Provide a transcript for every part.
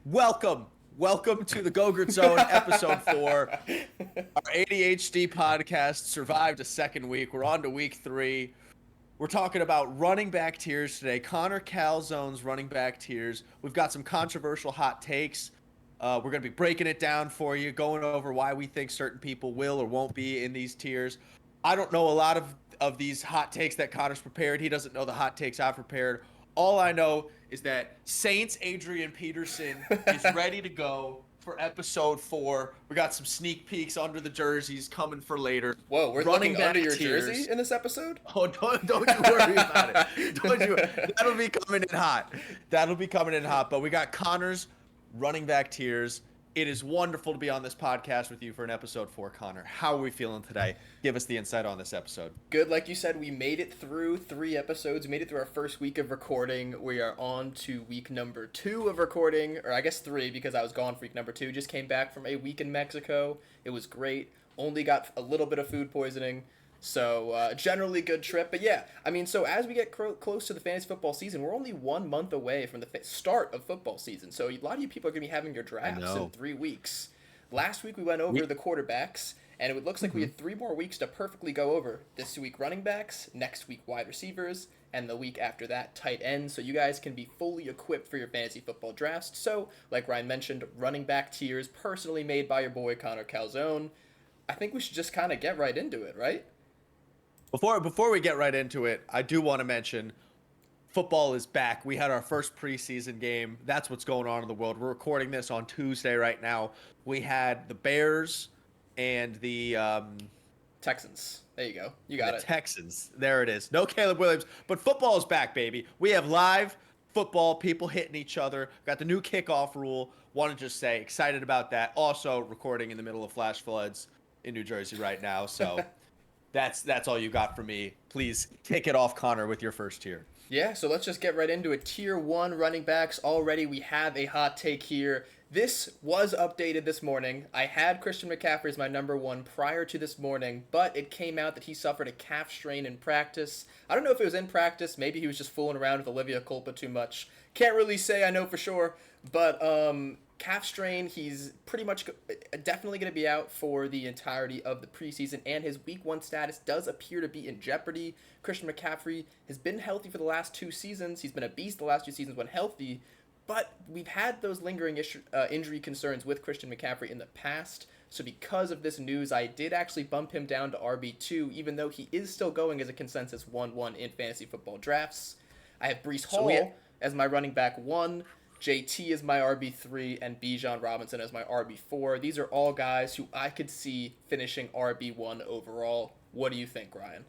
Welcome to the GogertZone episode 4. Our ADHD podcast survived a second week. We're on to week 3. We're talking about running back tiers today. Connor Calzone's running back tiers. We've got some controversial hot takes. We're going to be breaking it down for you, going over why we think certain people will or won't be in these tiers. I don't know a lot of these hot takes that Connor's prepared. He doesn't know the hot takes I've prepared. All I know is that Saints Adrian Peterson is ready to go for episode 4. We got some sneak peeks under the jerseys coming for later. Whoa, we're Running looking back under your tiers. jersey in this episode? Oh, don't you worry about it. That'll be coming in hot. That'll be coming in hot. But we got Connor's running back tiers. It is wonderful to be on this podcast with you for an episode 4, Connor. How are we feeling today? Give us the insight on this episode. Good, like you said, we made it through 3 episodes. We made it through our first week of recording. We are on to week number 2 of recording, or I guess 3 because I was gone for week number 2. Just came back from a week in Mexico. It was great. Only got a little bit of food poisoning. So, generally good trip. But yeah, I mean, so as we get close to the fantasy football season, we're only 1 month away from the start of football season. So a lot of you people are going to be having your drafts in 3 weeks. Last week we went over the quarterbacks, and it looks like we had 3 more weeks to perfectly go over. This week running backs, next week wide receivers, and the week after that tight ends. So you guys can be fully equipped for your fantasy football drafts. So, like Ryan mentioned, running back tiers personally made by your boy Connor Calzone. I think we should just kind of get right into it, right? Before we get right into it, I do want to mention football is back. We had our first preseason game. That's what's going on in the world. We're recording this on Tuesday right now. We had the Bears and the Texans. There you go. You got it. Texans. There it is. No Caleb Williams, but football is back, baby. We have live football, people hitting each other. Got the new kickoff rule. Want to just say excited about that. Also recording in the middle of flash floods in New Jersey right now. So That's all you got for me. Please kick it off, Connor, with your first tier. Yeah, so let's just get right into it. Tier 1 running backs. Already we have a hot take here. This was updated this morning. I had Christian McCaffrey as my number 1 prior to this morning, but it came out that he suffered a calf strain in practice. I don't know if it was in practice. Maybe he was just fooling around with Olivia Culpa too much. Can't really say I know for sure, but calf strain, he's pretty much definitely going to be out for the entirety of the preseason, and his week 1 status does appear to be in jeopardy. Christian McCaffrey has been healthy for the last 2 seasons. He's been a beast the last 2 seasons when healthy, but we've had those lingering injury concerns with Christian McCaffrey in the past. So because of this news, I did actually bump him down to RB2, even though he is still going as a consensus 1-1 in fantasy football drafts. I have Breece Hall as my running back 1. JT is my RB3, and Bijan Robinson as my RB4. These are all guys who I could see finishing RB1 overall. What do you think, Ryan?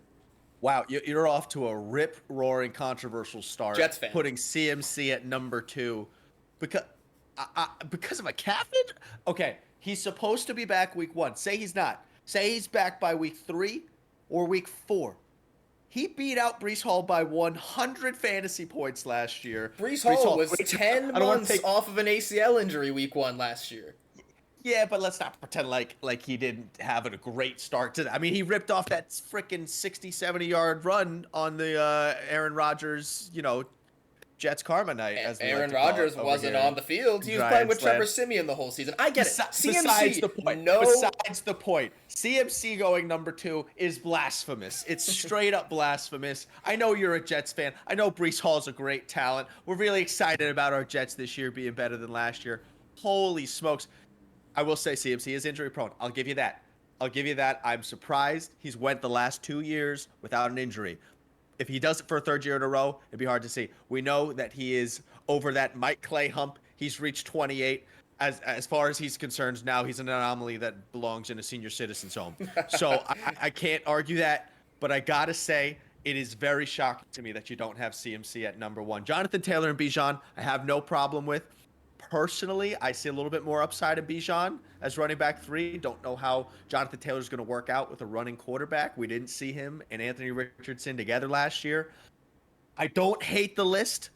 Wow, you're off to a rip-roaring controversial start. Jets fan. Putting CMC at number 2. Because of a calf injury? Okay, he's supposed to be back week 1. Say he's not. Say he's back by week 3 or week 4. He beat out Breece Hall by 100 fantasy points last year. Breece Hall was 10 months off of an ACL injury week 1 last year. Yeah, but let's not pretend like he didn't have a great start to that. I mean, he ripped off that freaking 60, 70-yard run on the Aaron Rodgers, Jets karma night. As Aaron Rodgers wasn't on the field. He was playing with Trevor Siemian the whole season. I get it. CMC, besides the point. CMC going number 2 is blasphemous. It's straight up blasphemous. I know you're a Jets fan. I know Breece Hall's a great talent. We're really excited about our Jets this year being better than last year. Holy smokes. I will say CMC is injury prone. I'll give you that. I'm surprised he's went the last 2 years without an injury. If he does it for a 3rd year in a row, it'd be hard to see. We know that he is over that Mike Clay hump. He's reached 28. As far as he's concerned, now he's an anomaly that belongs in a senior citizen's home. So I can't argue that, but I got to say it is very shocking to me that you don't have CMC at number 1. Jonathan Taylor and Bijan, I have no problem with. Personally, I see a little bit more upside in Bijan as running back 3. Don't know how Jonathan Taylor's going to work out with a running quarterback. We didn't see him and Anthony Richardson together last year. I don't hate the list,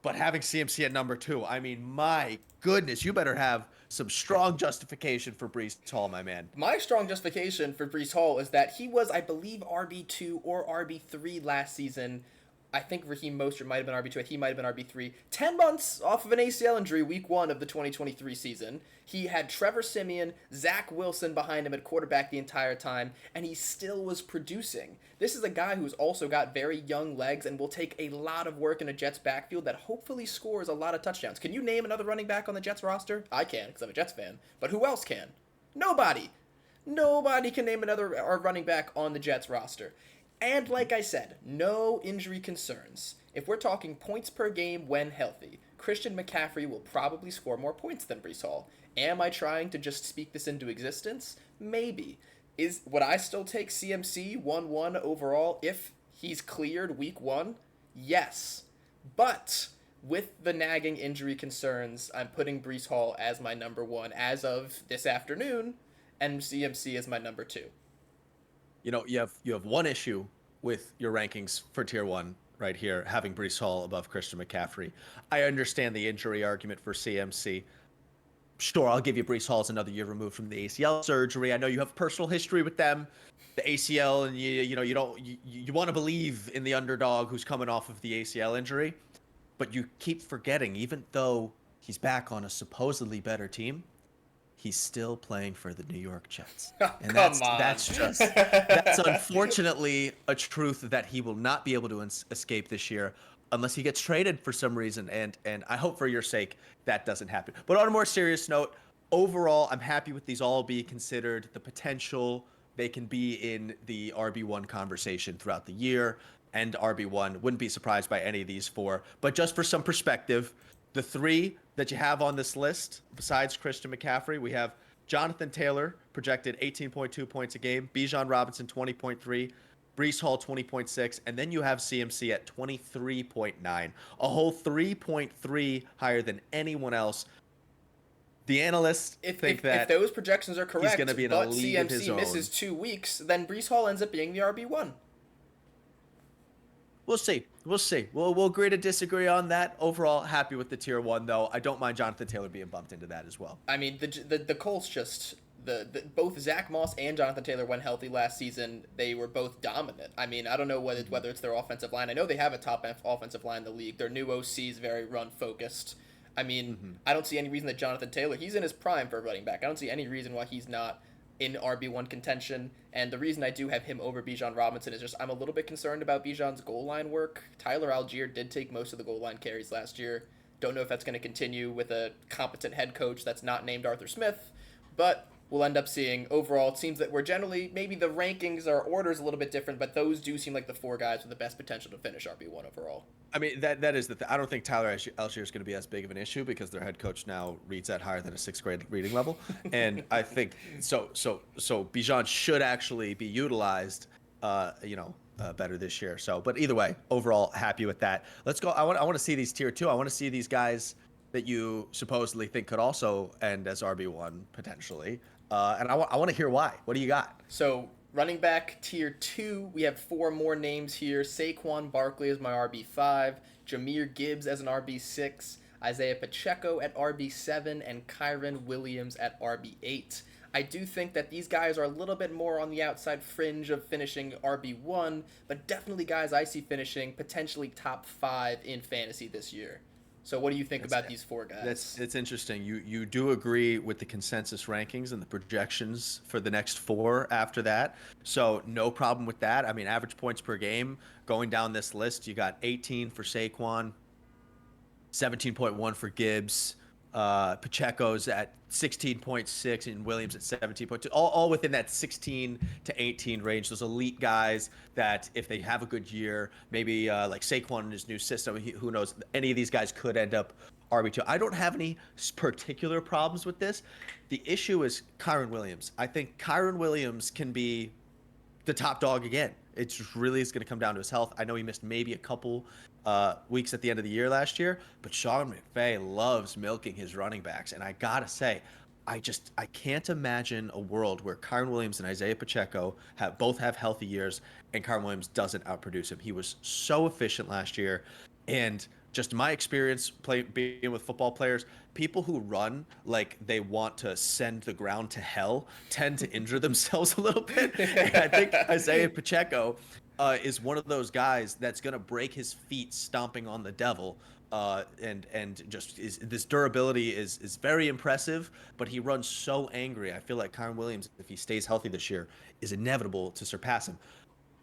but having CMC at number 2, I mean, my goodness, you better have some strong justification for Breece Hall, my man. My strong justification for Breece Hall is that he was, I believe, RB2 or RB3 last season I think Raheem Mostert might have been RB2. He might have been RB3. 10 months off of an ACL injury week 1 of the 2023 season. He had Trevor Siemian, Zach Wilson behind him at quarterback the entire time, and he still was producing. This is a guy who's also got very young legs and will take a lot of work in a Jets backfield that hopefully scores a lot of touchdowns. Can you name another running back on the Jets roster? I can, because I'm a Jets fan. But who else can? Nobody. Nobody can name another running back on the Jets roster. And like I said, no injury concerns. If we're talking points per game when healthy, Christian McCaffrey will probably score more points than Breece Hall. Am I trying to just speak this into existence? Maybe. Would I still take CMC 1-1 overall if he's cleared week 1? Yes. But with the nagging injury concerns, I'm putting Breece Hall as my number 1 as of this afternoon, and CMC as my number 2. You know, you have one issue with your rankings for tier 1 right here, having Breece Hall above Christian McCaffrey. I understand the injury argument for CMC. Sure, I'll give you Breece Hall's another year removed from the ACL surgery. I know you have personal history with them, the ACL, and you want to believe in the underdog who's coming off of the ACL injury, but you keep forgetting, even though he's back on a supposedly better team, he's still playing for the New York Jets. And that's unfortunately a truth that he will not be able to escape this year unless he gets traded for some reason. And I hope for your sake that doesn't happen. But on a more serious note, overall, I'm happy with these all being considered. The potential they can be in the RB1 conversation throughout the year, and RB1. Wouldn't be surprised by any of these 4. But just for some perspective, the 3 that you have on this list, besides Christian McCaffrey, we have Jonathan Taylor, projected 18.2 points a game, Bijan Robinson, 20.3, Breece Hall, 20.6, and then you have CMC at 23.9, a whole 3.3 higher than anyone else. The analysts think that if those projections are correct, he's going to be in a league of his CMC own. misses 2 weeks, then Breece Hall ends up being the RB1. We'll see. We'll agree to disagree on that. Overall, happy with the tier 1, though. I don't mind Jonathan Taylor being bumped into that as well. I mean, the Colts just both Zach Moss and Jonathan Taylor, when healthy last season, they were both dominant. I mean, I don't know whether it's their offensive line. I know they have a top offensive line in the league. Their new OC is very run focused. I mean, I don't see any reason that Jonathan Taylor, he's in his prime for a running back. I don't see any reason why he's not in RB1 contention, and the reason I do have him over Bijan Robinson is just I'm a little bit concerned about Bijan's goal line work. Tyler Algier did take most of the goal line carries last year. Don't know if that's going to continue with a competent head coach that's not named Arthur Smith, but we'll end up seeing. Overall, it seems that we're generally, maybe the rankings or orders a little bit different, but those do seem like the 4 guys with the best potential to finish RB1 overall. I mean, that is I don't think Tyler Algier is going to be as big of an issue because their head coach now reads at higher than a 6th grade reading level, and I think so Bijan should actually be utilized, better this year. So, but either way, overall happy with that. Let's go. I want to see these tier 2. I want to see these guys that you supposedly think could also end as RB1 potentially, and I want to hear why. What do you got? So, running back tier 2, we have 4 more names here. Saquon Barkley is my RB5, Jahmyr Gibbs as an RB6, Isaiah Pacheco at RB7, and Kyren Williams at RB8. I do think that these guys are a little bit more on the outside fringe of finishing RB1, but definitely guys I see finishing potentially top 5 in fantasy this year. So what do you think about these 4 guys? It's interesting. You do agree with the consensus rankings and the projections for the next 4 after that. So no problem with that. I mean, average points per game going down this list, you got 18 for Saquon, 17.1 for Gibbs, Pacheco's at 16.6 and Williams at 17.2, all within that 16 to 18 range. Those elite guys that if they have a good year, maybe like Saquon in his new system, who knows, any of these guys could end up RB2. I don't have any particular problems with this. The issue is Kyren Williams. I think Kyren Williams can be the top dog again. It just really is going to come down to his health. I know he missed maybe a couple weeks at the end of the year last year, but Sean McVay loves milking his running backs. And I got to say, I can't imagine a world where Kyren Williams and Isaiah Pacheco both have healthy years and Kyren Williams doesn't outproduce him. He was so efficient last year. And just my experience being with football players, people who run like they want to send the ground to hell tend to injure themselves a little bit. And I think Isaiah Pacheco is one of those guys that's going to break his feet stomping on the devil. And just this durability is very impressive, but he runs so angry. I feel like Kyron Williams, if he stays healthy this year, is inevitable to surpass him.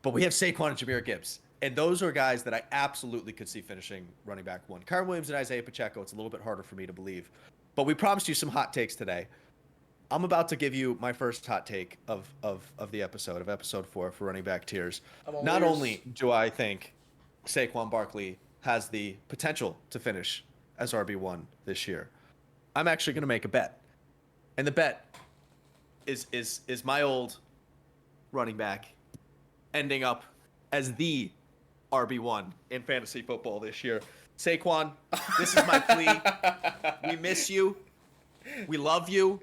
But we have Saquon and Jahmyr Gibbs. And those are guys that I absolutely could see finishing running back one. Kyron Williams and Isaiah Pacheco, it's a little bit harder for me to believe. But we promised you some hot takes today. I'm about to give you my first hot take of the episode, of episode 4 for running back tiers. Not only do I think Saquon Barkley has the potential to finish as RB1 this year, I'm actually going to make a bet. And the bet is my old running back ending up as the RB1 in fantasy football this year. Saquon, this is my plea. We miss you. We love you.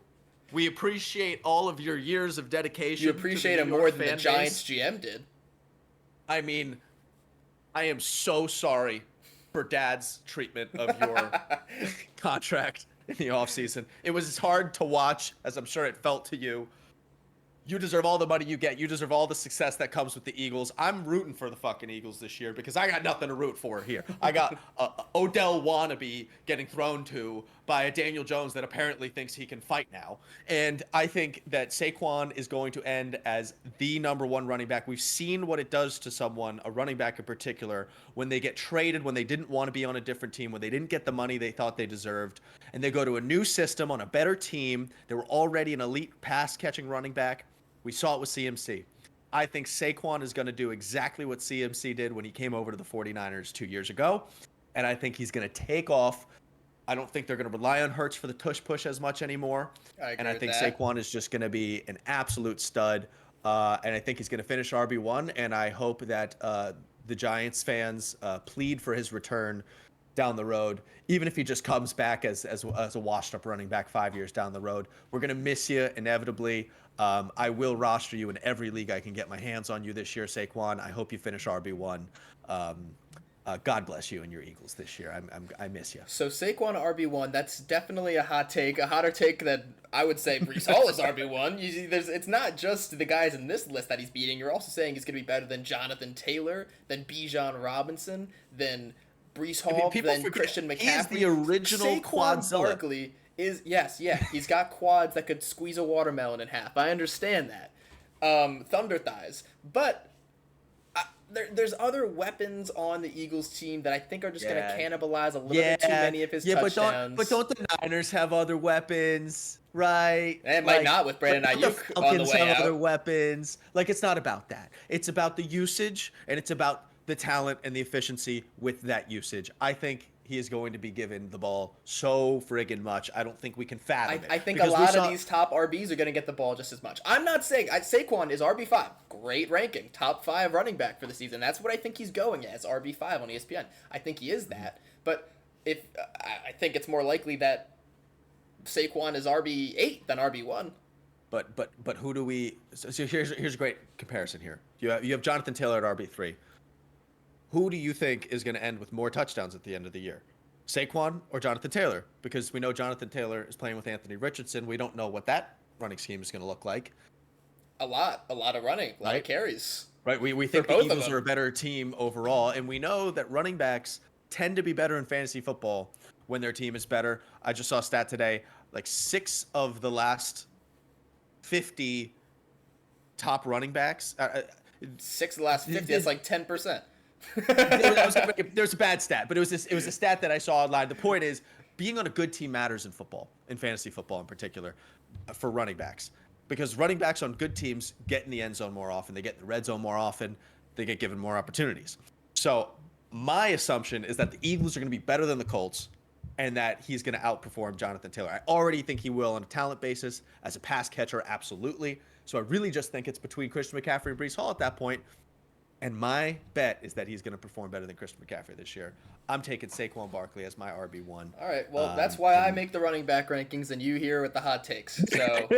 We appreciate all of your years of dedication. You appreciate him more than the Giants GM did. I mean, I am so sorry for Dad's treatment of your contract in the offseason. It was as hard to watch as I'm sure it felt to you. You deserve all the money you get. You deserve all the success that comes with the Eagles. I'm rooting for the fucking Eagles this year because I got nothing to root for here. I got a Odell wannabe getting thrown to by a Daniel Jones that apparently thinks he can fight now. And I think that Saquon is going to end as the number one running back. We've seen what it does to someone, a running back in particular, when they get traded, when they didn't want to be on a different team, when they didn't get the money they thought they deserved, and they go to a new system on a better team. They were already an elite pass-catching running back. We saw it with CMC. I think Saquon is going to do exactly what CMC did when he came over to the 49ers 2 years ago. And I think he's going to take off. I don't think they're going to rely on Hurts for the tush push as much anymore. And I think Saquon is just going to be an absolute stud. And I think he's going to finish RB1. And I hope that the Giants fans plead for his return down the road, even if he just comes back as a washed up running back 5 years down the road. We're going to miss you inevitably. I will roster you in every league I can get my hands on you this year, Saquon. I hope you finish RB1. God bless you and your Eagles this year. I miss you. So Saquon RB1, that's definitely a hot take, a hotter take that I would say Breece Hall is RB1. It's not just the guys in this list that he's beating. You're also saying he's going to be better than Jonathan Taylor, than Bijan Robinson, than Breece Hall, than Christian McCaffrey. He's the original Saquon Barkley is, he's got quads that could squeeze a watermelon in half. I understand that. Thunder thighs. But there's other weapons on the Eagles team that I think are just going to cannibalize a little bit too many of his touchdowns. But don't the Niners have other weapons, right? It might not with Brandon Ayuk on the way have out. Other weapons. Like, it's not about that. It's about the usage, and it's about the talent and the efficiency with that usage. I think he is going to be given the ball so friggin' much. I don't think we can fathom it. I think a lot of these top RBs are going to get the ball just as much. I'm not saying Saquon is RB5. Great ranking. Top 5 running back for the season. That's what I think he's going as, RB5 on ESPN. I think he is that. But if I think it's more likely that Saquon is RB8 than RB1. But who do we? So here's a great comparison here. You have Jonathan Taylor at RB3. Who do you think is going to end with more touchdowns at the end of the year? Saquon or Jonathan Taylor? Because we know Jonathan Taylor is playing with Anthony Richardson. We don't know what that running scheme is going to look like. A lot of running, a lot of carries. Right, we think the Eagles are a better team overall, and we know that running backs tend to be better in fantasy football when their team is better. I just saw a stat today, like 6 of the last 50 top running backs. 6 of the last 50, that's like 10%. There's a bad stat, but it was a stat that I saw online. The point is, being on a good team matters in football, in fantasy football in particular, for running backs. Because running backs on good teams get in the end zone more often. They get in the red zone more often. They get given more opportunities. So my assumption is that the Eagles are going to be better than the Colts and that he's going to outperform Jonathan Taylor. I already think he will on a talent basis. As a pass catcher, absolutely. So I really just think it's between Christian McCaffrey and Breece Hall at that point. And my bet is that he's going to perform better than Christian McCaffrey this year. I'm taking Saquon Barkley as my RB1. All right, well, that's why I make the running back rankings and you here with the hot takes. So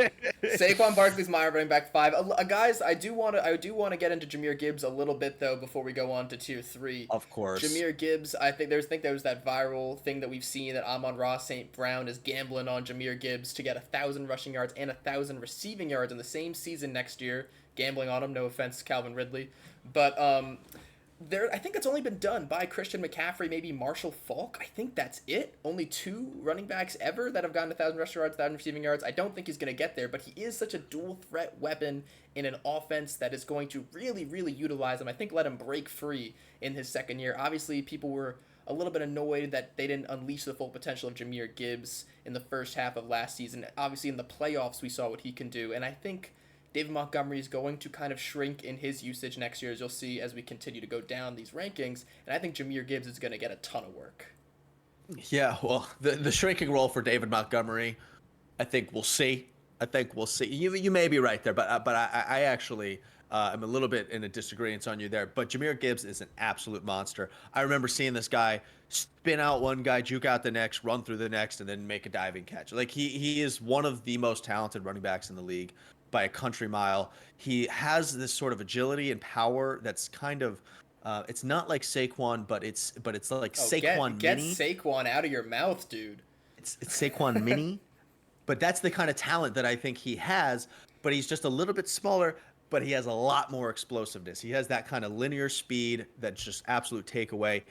Saquon Barkley's my running back 5. Guys, I do want to get into Jahmyr Gibbs a little bit though before we go on to tier 3. Of course. Jahmyr Gibbs, I think there was that viral thing that we've seen that Amon-Ra St. Brown is gambling on Jahmyr Gibbs to get 1,000 rushing yards and 1,000 receiving yards in the same season next year. gambling on him. No offense, Calvin Ridley, but I think it's only been done by Christian McCaffrey, maybe Marshall Faulk. I think that's it. Only 2 running backs ever that have gotten 1,000 rushing yards, 1,000 receiving yards. I don't think he's going to get there, but he is such a dual threat weapon in an offense that is going to really, really utilize him. I think let him break free in his second year. Obviously, people were a little bit annoyed that they didn't unleash the full potential of Jahmyr Gibbs in the first half of last season. Obviously, in the playoffs, we saw what he can do, and I think David Montgomery is going to kind of shrink in his usage next year, as you'll see as we continue to go down these rankings. And I think Jahmyr Gibbs is going to get a ton of work. Yeah, well, the shrinking role for David Montgomery, I think we'll see. I think we'll see. You may be right there, but I actually I'm a little bit in a disagreement on you there. But Jahmyr Gibbs is an absolute monster. I remember seeing this guy spin out one guy, juke out the next, run through the next, and then make a diving catch. Like he is one of the most talented running backs in the league by a country mile. He has this sort of agility and power that's kind of it's not like Saquon, but it's like Saquon get mini. Saquon out of your mouth, dude. It's Saquon mini, but that's the kind of talent that I think he has. But he's just a little bit smaller, but he has a lot more explosiveness. He has that kind of linear speed that's just absolute takeaway.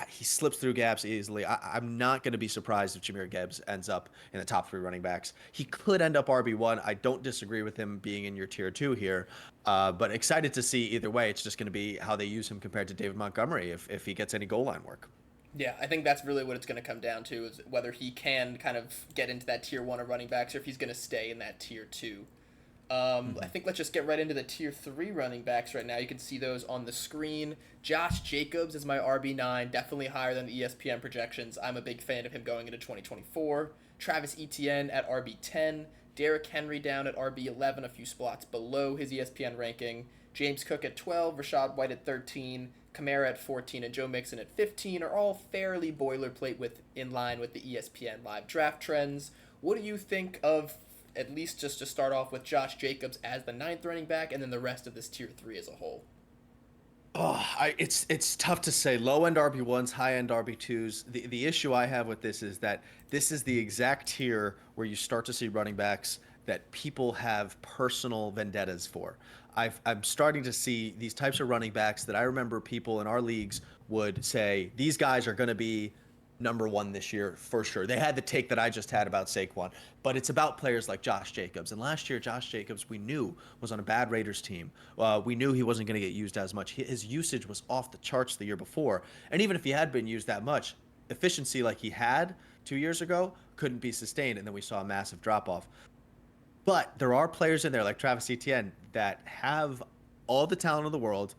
He slips through gaps easily. I'm not going to be surprised if Jahmyr Gibbs ends up in the top 3 running backs. He could end up RB1. I don't disagree with him being in your tier 2 here, but excited to see either way. It's just going to be how they use him compared to David Montgomery if he gets any goal line work. Yeah, I think that's really what it's going to come down to, is whether he can kind of get into that tier 1 of running backs or if he's going to stay in that tier 2. I think let's just get right into the tier 3 running backs right now. You can see those on the screen. Josh Jacobs is my RB9, definitely higher than the ESPN projections. I'm a big fan of him going into 2024. Travis Etienne at RB10. Derrick Henry down at RB11, a few spots below his ESPN ranking. James Cook at 12, Rachaad White at 13, Kamara at 14, and Joe Mixon at 15 are all fairly boilerplate in line with the ESPN live draft trends. What do you think of, at least just to start off with, Josh Jacobs as the 9th running back, and then the rest of this tier 3 as a whole? Oh, it's tough to say. Low end RB1s, high end RB2s. The issue I have with this is that this is the exact tier where you start to see running backs that people have personal vendettas for. I'm starting to see these types of running backs that I remember people in our leagues would say, these guys are going to be number 1 this year for sure. They had the take that I just had about Saquon, but it's about players like Josh Jacobs. And last year, Josh Jacobs, we knew, was on a bad Raiders team. We knew he wasn't going to get used as much. His usage was off the charts the year before. And even if he had been used that much, efficiency like he had 2 years ago couldn't be sustained. And then we saw a massive drop off. But there are players in there like Travis Etienne that have all the talent in the world.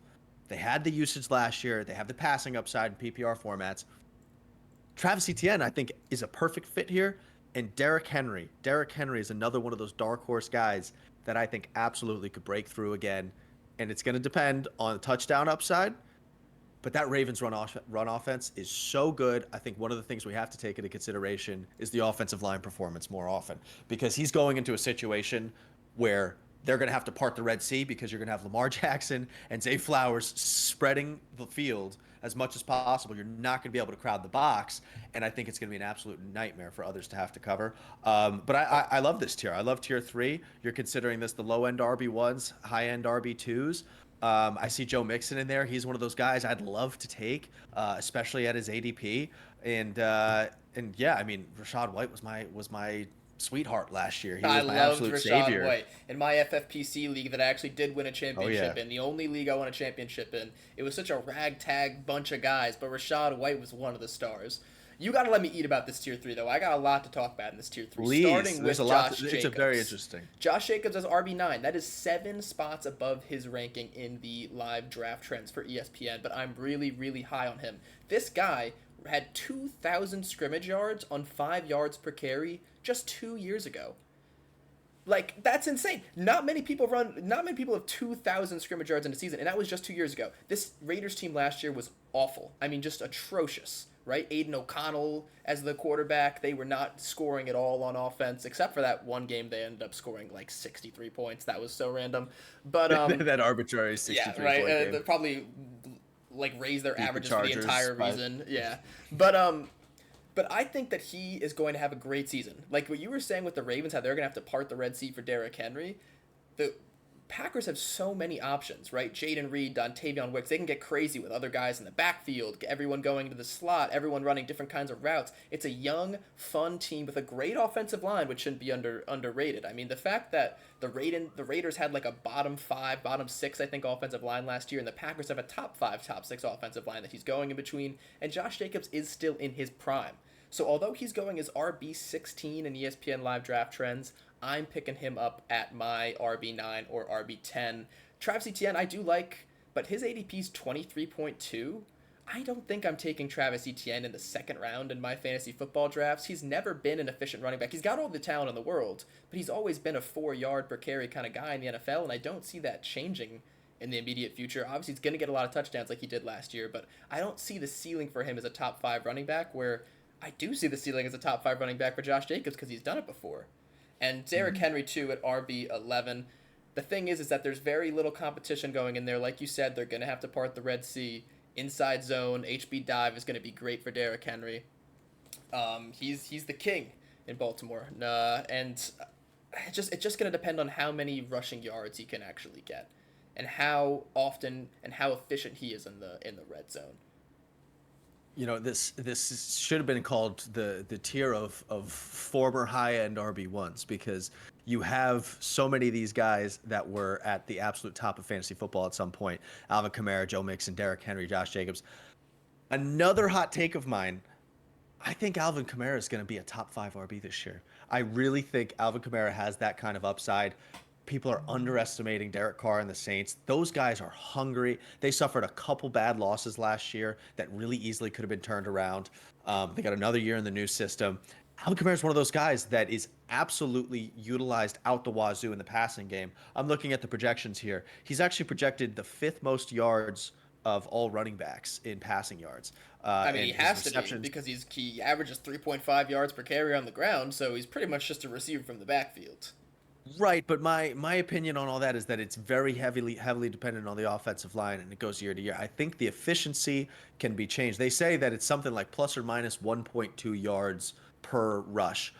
They had the usage last year. They have the passing upside in PPR formats. Travis Etienne, I think, is a perfect fit here. And Derrick Henry. Derrick Henry is another one of those dark horse guys that I think absolutely could break through again. And it's going to depend on the touchdown upside. But that Ravens run offense is so good. I think one of the things we have to take into consideration is the offensive line performance more often. Because he's going into a situation where they're going to have to part the Red Sea because you're going to have Lamar Jackson and Zay Flowers spreading the field as much as possible. You're not going to be able to crowd the box, and I think it's going to be an absolute nightmare for others to have to cover. But I love this tier. I love tier 3. You're considering this the low-end RB1s, high-end RB2s. I see Joe Mixon in there. He's one of those guys I'd love to take, especially at his ADP. And yeah, I mean, Rachaad White was my sweetheart last year. He was my absolute savior. White. In my FFPC league that I actually did win a championship in, the only league I won a championship in, it was such a ragtag bunch of guys, but Rachaad White was one of the stars. You got to let me eat about this tier 3, though. I got a lot to talk about in this tier 3. Please. Starting with Josh Jacobs. It's a very interesting. Josh Jacobs as RB9. That is 7 spots above his ranking in the live draft trends for ESPN, but I'm really, really high on him. This guy had 2,000 scrimmage yards on 5 yards per carry just 2 years ago. Like, that's insane. Not many people have 2,000 scrimmage yards in a season, and that was just 2 years ago. This Raiders team last year was awful. I mean, just atrocious, right? Aiden O'Connell as the quarterback. They were not scoring at all on offense, except for that one game they ended up scoring like 63 points. That was so random. But that arbitrary 63 point game. They probably like raised their averages for the entire reason. Yeah. But I think that he is going to have a great season. Like what you were saying with the Ravens, how they're going to have to part the Red Sea for Derrick Henry. The Packers have so many options, right? Jaden Reed, Dontavion Wicks, they can get crazy with other guys in the backfield, get everyone going into the slot, everyone running different kinds of routes. It's a young, fun team with a great offensive line, which shouldn't be underrated. I mean, the fact that the Raiders had like a bottom 5, bottom 6, I think, offensive line last year, and the Packers have a top 5, top 6 offensive line that he's going in between, and Josh Jacobs is still in his prime. So although he's going as RB16 in ESPN Live Draft Trends, I'm picking him up at my RB9 or RB10. Travis Etienne, I do like, but his ADP is 23.2. I don't think I'm taking Travis Etienne in the second round in my fantasy football drafts. He's never been an efficient running back. He's got all the talent in the world, but he's always been a 4-yard per carry kind of guy in the NFL, and I don't see that changing in the immediate future. Obviously, he's going to get a lot of touchdowns like he did last year, but I don't see the ceiling for him as a top 5 running back, where I do see the ceiling as a top 5 running back for Josh Jacobs because he's done it before. And Derrick Henry, too, at RB11. The thing is that there's very little competition going in there. Like you said, they're going to have to part the Red Sea. Inside zone, HB dive is going to be great for Derrick Henry. He's the king in Baltimore. And it's just going to depend on how many rushing yards he can actually get and how often and how efficient he is in the red zone. You know, this should have been called the tier of former high-end RB1s, because you have so many of these guys that were at the absolute top of fantasy football at some point. Alvin Kamara, Joe Mixon, Derrick Henry, Josh Jacobs. Another hot take of mine, I think Alvin Kamara is going to be a top 5 RB this year. I really think Alvin Kamara has that kind of upside. People are underestimating Derek Carr and the Saints. Those guys are hungry. They suffered a couple bad losses last year that really easily could have been turned around. They got another year in the new system. Alvin Kamara is one of those guys that is absolutely utilized out the wazoo in the passing game. I'm looking at the projections here. He's actually projected the 5th most yards of all running backs in passing yards. I mean, he has to be, because he averages 3.5 yards per carry on the ground, so he's pretty much just a receiver from the backfield. Right, but my opinion on all that is that it's very heavily dependent on the offensive line, and it goes year to year. I think the efficiency can be changed. They say that it's something like plus or minus 1.2 yards per rush,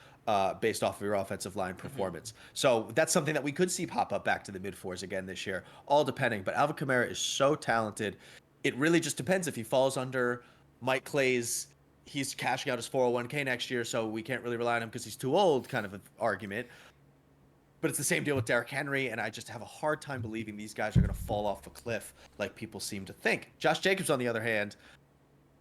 based off of your offensive line performance. So that's something that we could see pop up back to the mid-4s again this year, all depending. But Alvin Kamara is so talented. It really just depends if he falls under Mike Clay's he's cashing out his 401k next year, so we can't really rely on him because he's too old kind of an argument. But it's the same deal with Derrick Henry, and I just have a hard time believing these guys are going to fall off a cliff like people seem to think. Josh Jacobs, on the other hand,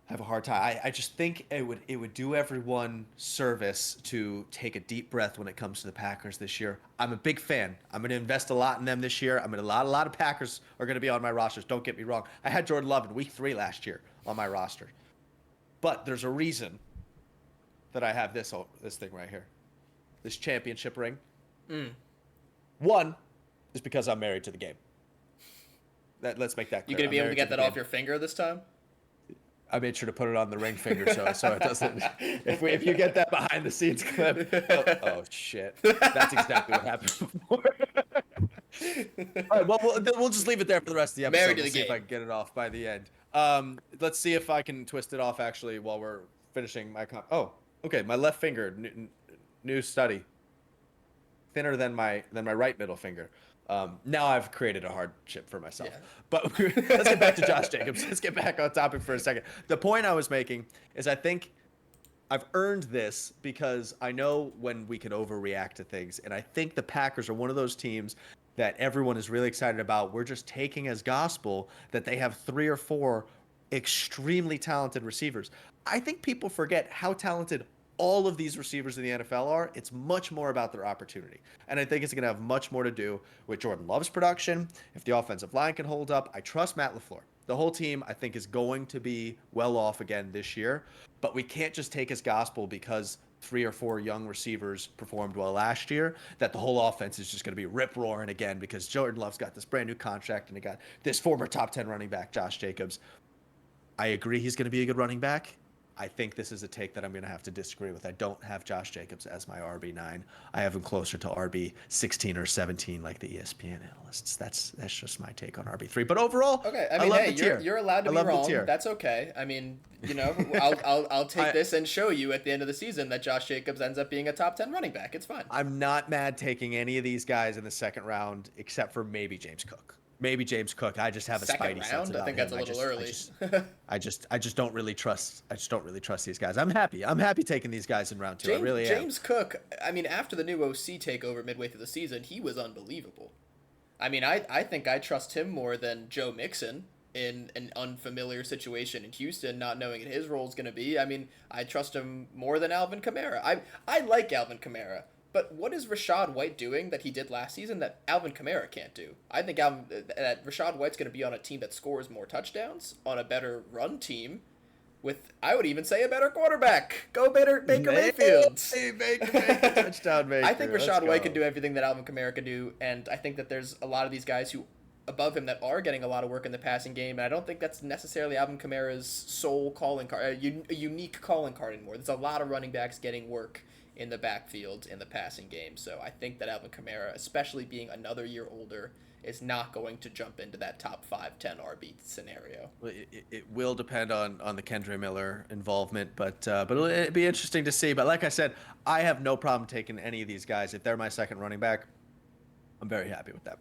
I have a hard time. I just think it would do everyone service to take a deep breath when it comes to the Packers this year. I'm a big fan. I'm going to invest a lot in them this year. A lot of Packers are going to be on my rosters. Don't get me wrong. I had Jordan Love in week 3 last year on my roster. But there's a reason that I have this thing right here, this championship ring. One is because I'm married to the game. Let's make that clear. You gonna be able to get that off your finger this time? I made sure to put it on the ring finger so it doesn't. If you get that behind the scenes clip, oh shit, that's exactly what happened before. All right, well we'll just leave it there for the rest of the episode. Married to the see game. If I can get it off by the end. Let's see if I can twist it off actually while we're finishing my Oh, okay, my left finger, new study. Thinner than my right middle finger. Now I've created a hardship for myself. Yeah. But let's get back to Josh Jacobs. Let's get back on topic for a second. The point I was making is I think I've earned this because I know when we can overreact to things. And I think the Packers are one of those teams that everyone is really excited about. We're just taking as gospel that they have 3 or 4 extremely talented receivers. I think people forget how talented all of these receivers in the NFL are. It's much more about their opportunity. And I think it's going to have much more to do with Jordan Love's production. If the offensive line can hold up, I trust Matt LaFleur. The whole team, I think, is going to be well off again this year. But we can't just take as gospel because 3 or 4 young receivers performed well last year that the whole offense is just going to be rip-roaring again because Jordan Love's got this brand new contract and he got this former top 10 running back, Josh Jacobs. I agree he's going to be a good running back. I think this is a take that I'm going to have to disagree with. I don't have Josh Jacobs as my RB9. I have him closer to RB16 or 17 like the ESPN analysts. That's just my take on RB3. But overall, Okay, I I mean, love hey, the tier. you're allowed to I be love the wrong. tier. That's okay. I mean, I'll take I, this and show you at the end of the season that Josh Jacobs ends up being a top 10 running back. It's fine. I'm not mad taking any of these guys in the second round except for maybe James Cook. Maybe James Cook. I just have a Second spidey sense round, I about think him. that's a little early. I just don't really trust. I just don't really trust these guys. I'm happy taking these guys in round 2. I really am. James Cook, I mean, after the new OC takeover midway through the season, he was unbelievable. I mean, I think I trust him more than Joe Mixon in an unfamiliar situation in Houston, not knowing what his role is going to be. I mean, I trust him more than Alvin Kamara. I like Alvin Kamara, but what is Rashad White doing that he did last season that Alvin Kamara can't do? I think that Rashad White's going to be on a team that scores more touchdowns, on a better run team, with, I would even say, a better quarterback. Go Baker Mayfield. Hey, Baker, touchdown Baker. I think Rashad White can do everything that Alvin Kamara can do, and I think that there's a lot of these guys who above him that are getting a lot of work in the passing game, and I don't think that's necessarily Alvin Kamara's sole calling card, a unique calling card anymore. There's a lot of running backs getting work in the backfield in the passing game, so I think that Alvin Kamara, especially being another year older, is not going to jump into that top 5-10 RB scenario. It will depend on the Kendre Miller involvement, but it'll be interesting to see. But like I said, I have no problem taking any of these guys. If they're my second running back, I'm very happy with that.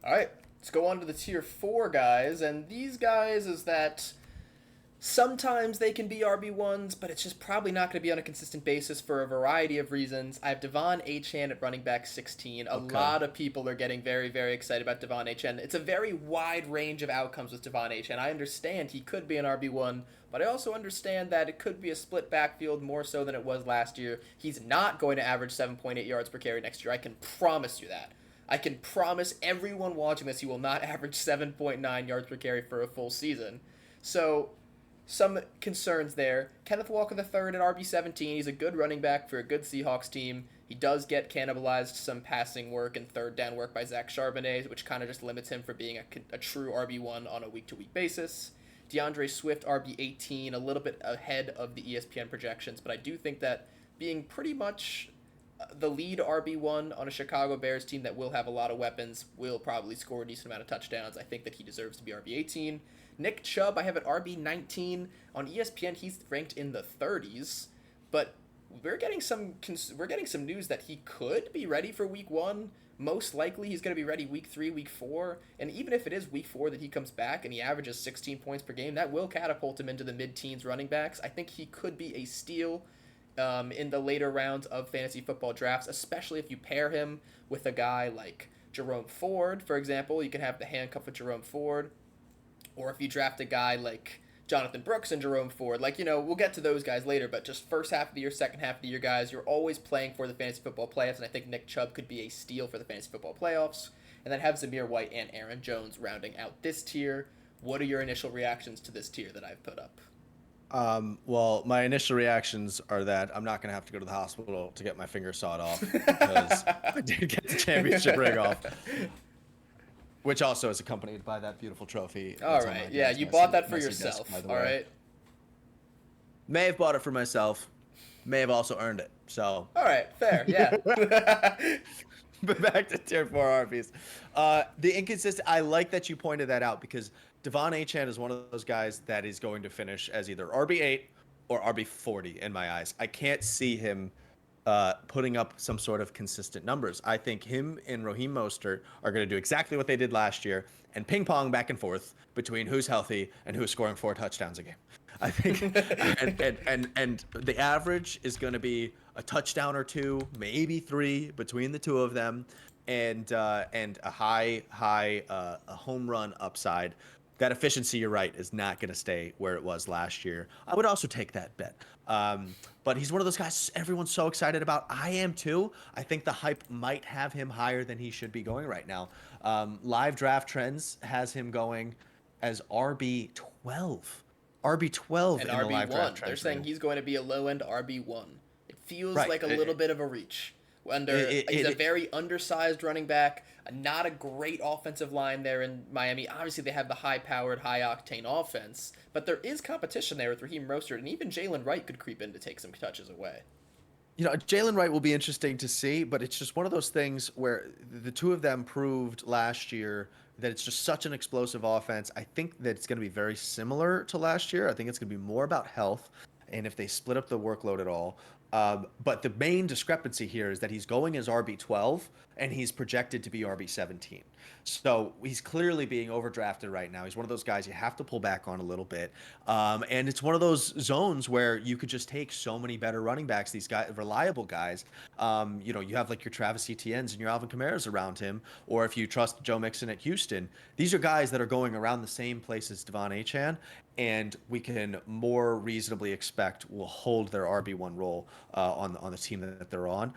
All right, let's go on to the tier 4 guys, and these guys is that sometimes they can be RB1s, but it's just probably not going to be on a consistent basis for a variety of reasons. I have Devon Achane at running back 16. A lot of people are getting very, very excited about Devon Achane. It's a very wide range of outcomes with Devon Achane. I understand he could be an RB1, but I also understand that it could be a split backfield more so than it was last year. He's not going to average 7.8 yards per carry next year. I can promise you that. I can promise everyone watching this he will not average 7.9 yards per carry for a full season. So some concerns there. Kenneth Walker III at RB17. He's a good running back for a good Seahawks team. He does get cannibalized some passing work and third down work by Zach Charbonnet, which kind of just limits him for being a true RB1 on a week-to-week basis. DeAndre Swift, RB18, a little bit ahead of the ESPN projections, but I do think that being pretty much the lead RB1 on a Chicago Bears team that will have a lot of weapons, will probably score a decent amount of touchdowns. I think that he deserves to be RB18. Nick Chubb, I have at RB19. On ESPN, he's ranked in the 30s, but we're getting some news that he could be ready for week 1. Most likely he's going to be ready week 3, week 4, and even if it is week 4 that he comes back and he averages 16 points per game, that will catapult him into the mid-teens running backs. I think he could be a steal in the later rounds of fantasy football drafts, especially if you pair him with a guy like Jerome Ford, for example. You can have the handcuff with Jerome Ford. Or if you draft a guy like Jonathan Brooks and Jerome Ford, we'll get to those guys later, but just first half of the year, second half of the year guys, you're always playing for the fantasy football playoffs, and I think Nick Chubb could be a steal for the fantasy football playoffs. And then have Zamir White and Aaron Jones rounding out this tier. What are your initial reactions to this tier that I've put up? Well, my initial reactions are that I'm not going to have to go to the hospital to get my finger sawed off because I did get the championship ring off. Which also is accompanied by that beautiful trophy. All right. Yeah, you bought that for yourself. All right. May have bought it for myself. May have also earned it. So. All right. Fair. Yeah. But back to tier 4 RBs. The inconsistent. I like that you pointed that out because Devon Achane is one of those guys that is going to finish as either RB8 or RB40 in my eyes. I can't see him putting up some sort of consistent numbers. I think him and Raheem Mostert are going to do exactly what they did last year and ping pong back and forth between who's healthy and who's scoring 4 touchdowns a game. I think, and the average is going to be a touchdown or 2, maybe 3 between the two of them, and a high home run upside. That efficiency, you're right, is not going to stay where it was last year. I would also take that bet. But he's one of those guys everyone's so excited about. I am too. I think the hype might have him higher than he should be going right now. Live Draft Trends has him going as RB12. RB12 and in the Live Draft Trends. They're saying he's going to be a low-end RB1. It feels right. like a little bit of a reach. He's a very undersized running back, not a great offensive line there in Miami. Obviously, they have the high-powered, high-octane offense, but there is competition there with Raheem Mostert, and even Jalen Wright could creep in to take some touches away. Jalen Wright will be interesting to see, but it's just one of those things where the two of them proved last year that it's just such an explosive offense. I think that it's going to be very similar to last year. I think it's going to be more about health and if they split up the workload at all. But the main discrepancy here is that he's going as RB12 and he's projected to be RB17. So he's clearly being overdrafted right now. He's one of those guys you have to pull back on a little bit. And it's one of those zones where you could just take so many better running backs, these guys, reliable guys. You have like your Travis Etienne's and your Alvin Kamara's around him, or if you trust Joe Mixon at Houston, these are guys that are going around the same place as Devon Achane, and we can more reasonably expect will hold their RB1 role on the team that they're on.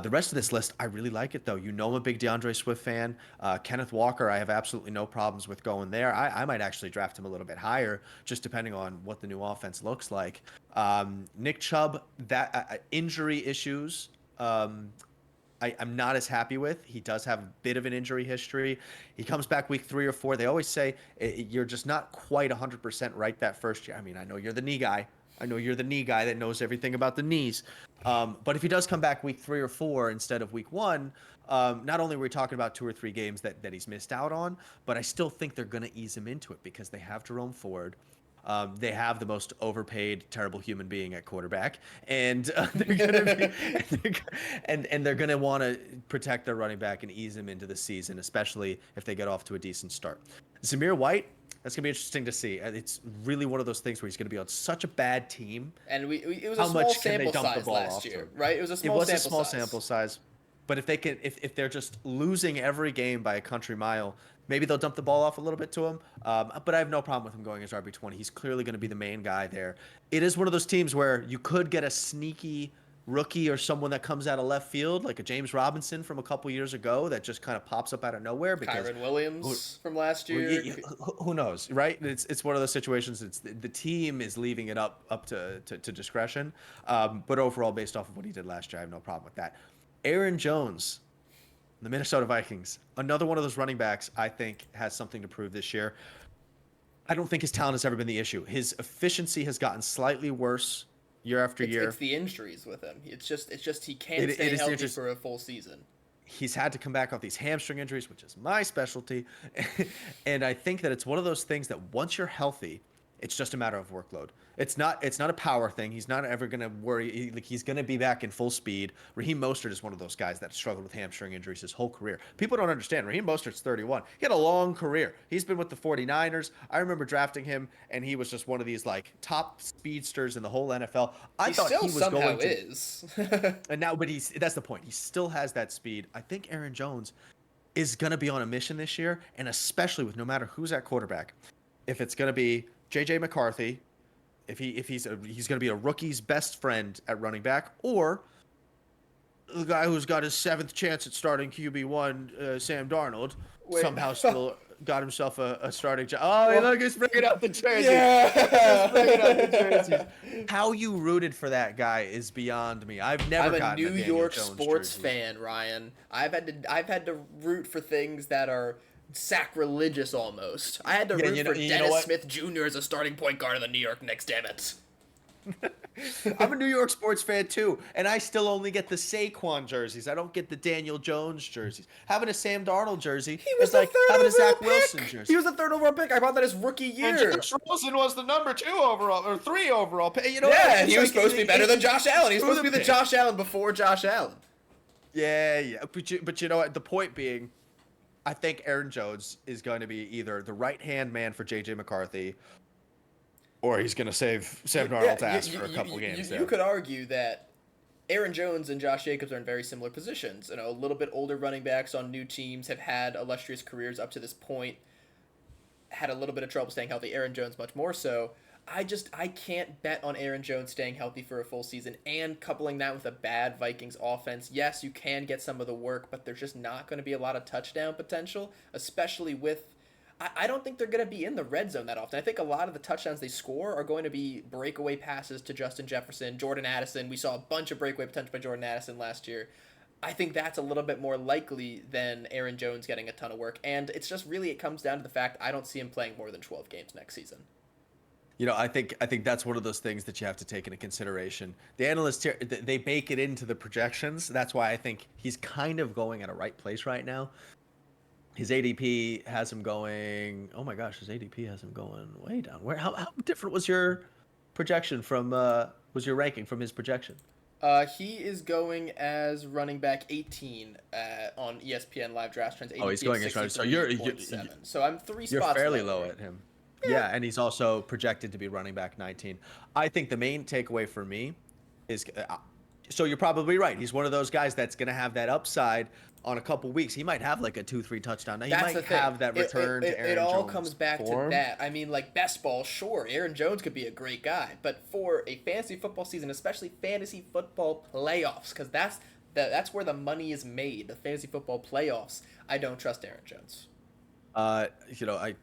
The rest of this list, I really like it though. I'm a big DeAndre Swift fan. Kenneth Walker, I have absolutely no problems with going there. I might actually draft him a little bit higher, just depending on what the new offense looks like. Nick Chubb, that injury issues. I'm not as happy with. He does have a bit of an injury history. He comes back week 3 or 4. They always say you're just not quite 100% right that first year. I mean, I know you're the knee guy. I know you're the knee guy that knows everything about the knees. But if he does come back week 3 or 4 instead of week 1, not only are we talking about 2 or 3 games that he's missed out on, but I still think they're going to ease him into it because they have Jerome Ford. They have the most overpaid, terrible human being at quarterback, and they're going to want to protect their running back and ease him into the season, especially if they get off to a decent start. Zamir White, that's going to be interesting to see. It's really one of those things where he's going to be on such a bad team. And it was a small sample size last year, right? It was a small sample size. But if they're just losing every game by a country mile, maybe they'll dump the ball off a little bit to him. But I have no problem with him going as RB20. He's clearly going to be the main guy there. It is one of those teams where you could get a sneaky rookie or someone that comes out of left field, like a James Robinson from a couple years ago that just kind of pops up out of nowhere. Because Kyron Williams from last year. Who knows, right? It's one of those situations. It's the team is leaving it up to discretion. But overall, based off of what he did last year, I have no problem with that. Aaron Jones, the Minnesota Vikings, another one of those running backs I think has something to prove this year. I don't think his talent has ever been the issue. His efficiency has gotten slightly worse year after year. It's the injuries with him. It's just he can't stay healthy for a full season. He's had to come back off these hamstring injuries, which is my specialty. And I think that it's one of those things that once you're healthy, it's just a matter of workload. It's not a power thing. He's not ever going to worry. He's going to be back in full speed. Raheem Mostert is one of those guys that struggled with hamstring injuries his whole career. People don't understand. Raheem Mostert's 31. He had a long career. He's been with the 49ers. I remember drafting him, and he was just one of these top speedsters in the whole NFL. I thought he was going to. Is. And now, but that's the point. He still has that speed. I think Aaron Jones is going to be on a mission this year, and especially with no matter who's at quarterback. If it's going to be J.J. McCarthy, if he's going to be a rookie's best friend at running back, or the guy who's got his 7th chance at starting QB1, Sam Darnold, somehow still got himself a starting job. Oh, look, he's bringing out the jerseys. Yeah. He's bringing out the jerseys. How you rooted for that guy is beyond me. I'm a New York sports fan, Ryan. I've had to root for things that are sacrilegious almost. I had to root for Dennis Smith Jr. as a starting point guard of the New York Knicks, damn it. I'm a New York sports fan too, and I still only get the Saquon jerseys. I don't get the Daniel Jones jerseys. Having a Sam Darnold jersey is like having a Zach Wilson jersey. He was the 3rd overall pick. I bought that his rookie year. And Josh Rosen was the number 2 overall or 3 overall pick. He was supposed to be better than Josh Allen. He was supposed to be the Josh Allen before Josh Allen. Yeah. But you know what? The point being, I think Aaron Jones is going to be either the right-hand man for J.J. McCarthy, or he's going to save Sam Darnold's ass for a couple games. You could argue that Aaron Jones and Josh Jacobs are in very similar positions. A little bit older running backs on new teams have had illustrious careers up to this point, had a little bit of trouble staying healthy. Aaron Jones much more so. I can't bet on Aaron Jones staying healthy for a full season and coupling that with a bad Vikings offense. Yes, you can get some of the work, but there's just not going to be a lot of touchdown potential, especially with... I don't think they're going to be in the red zone that often. I think a lot of the touchdowns they score are going to be breakaway passes to Justin Jefferson, Jordan Addison. We saw a bunch of breakaway potential by Jordan Addison last year. I think that's a little bit more likely than Aaron Jones getting a ton of work. And it's just really, it comes down to the fact I don't see him playing more than 12 games next season. I think that's one of those things that you have to take into consideration. The analysts here, they bake it into the projections. That's why I think he's kind of going at a right place right now. His ADP has him going. Oh my gosh, his ADP has him going way down. How different was your projection from was your ranking from his projection? He is going as running back 18 on ESPN Live Draft Trends. Oh, he's ADP going of as running. So you're 63.7. So I'm three you're spots fairly lower. low at him. Yeah, and he's also projected to be running back 19. I think the main takeaway for me is so you're probably right. He's one of those guys that's going to have that upside on a couple weeks. He might have like a 2-3 touchdown. Now, he That's might have that return to Aaron Jones. It all comes back form. to that. I mean, like best ball, sure, Aaron Jones could be a great guy, but for a fantasy football season, especially fantasy football playoffs, because that's where the money is made. The fantasy football playoffs. I don't trust Aaron Jones. You know,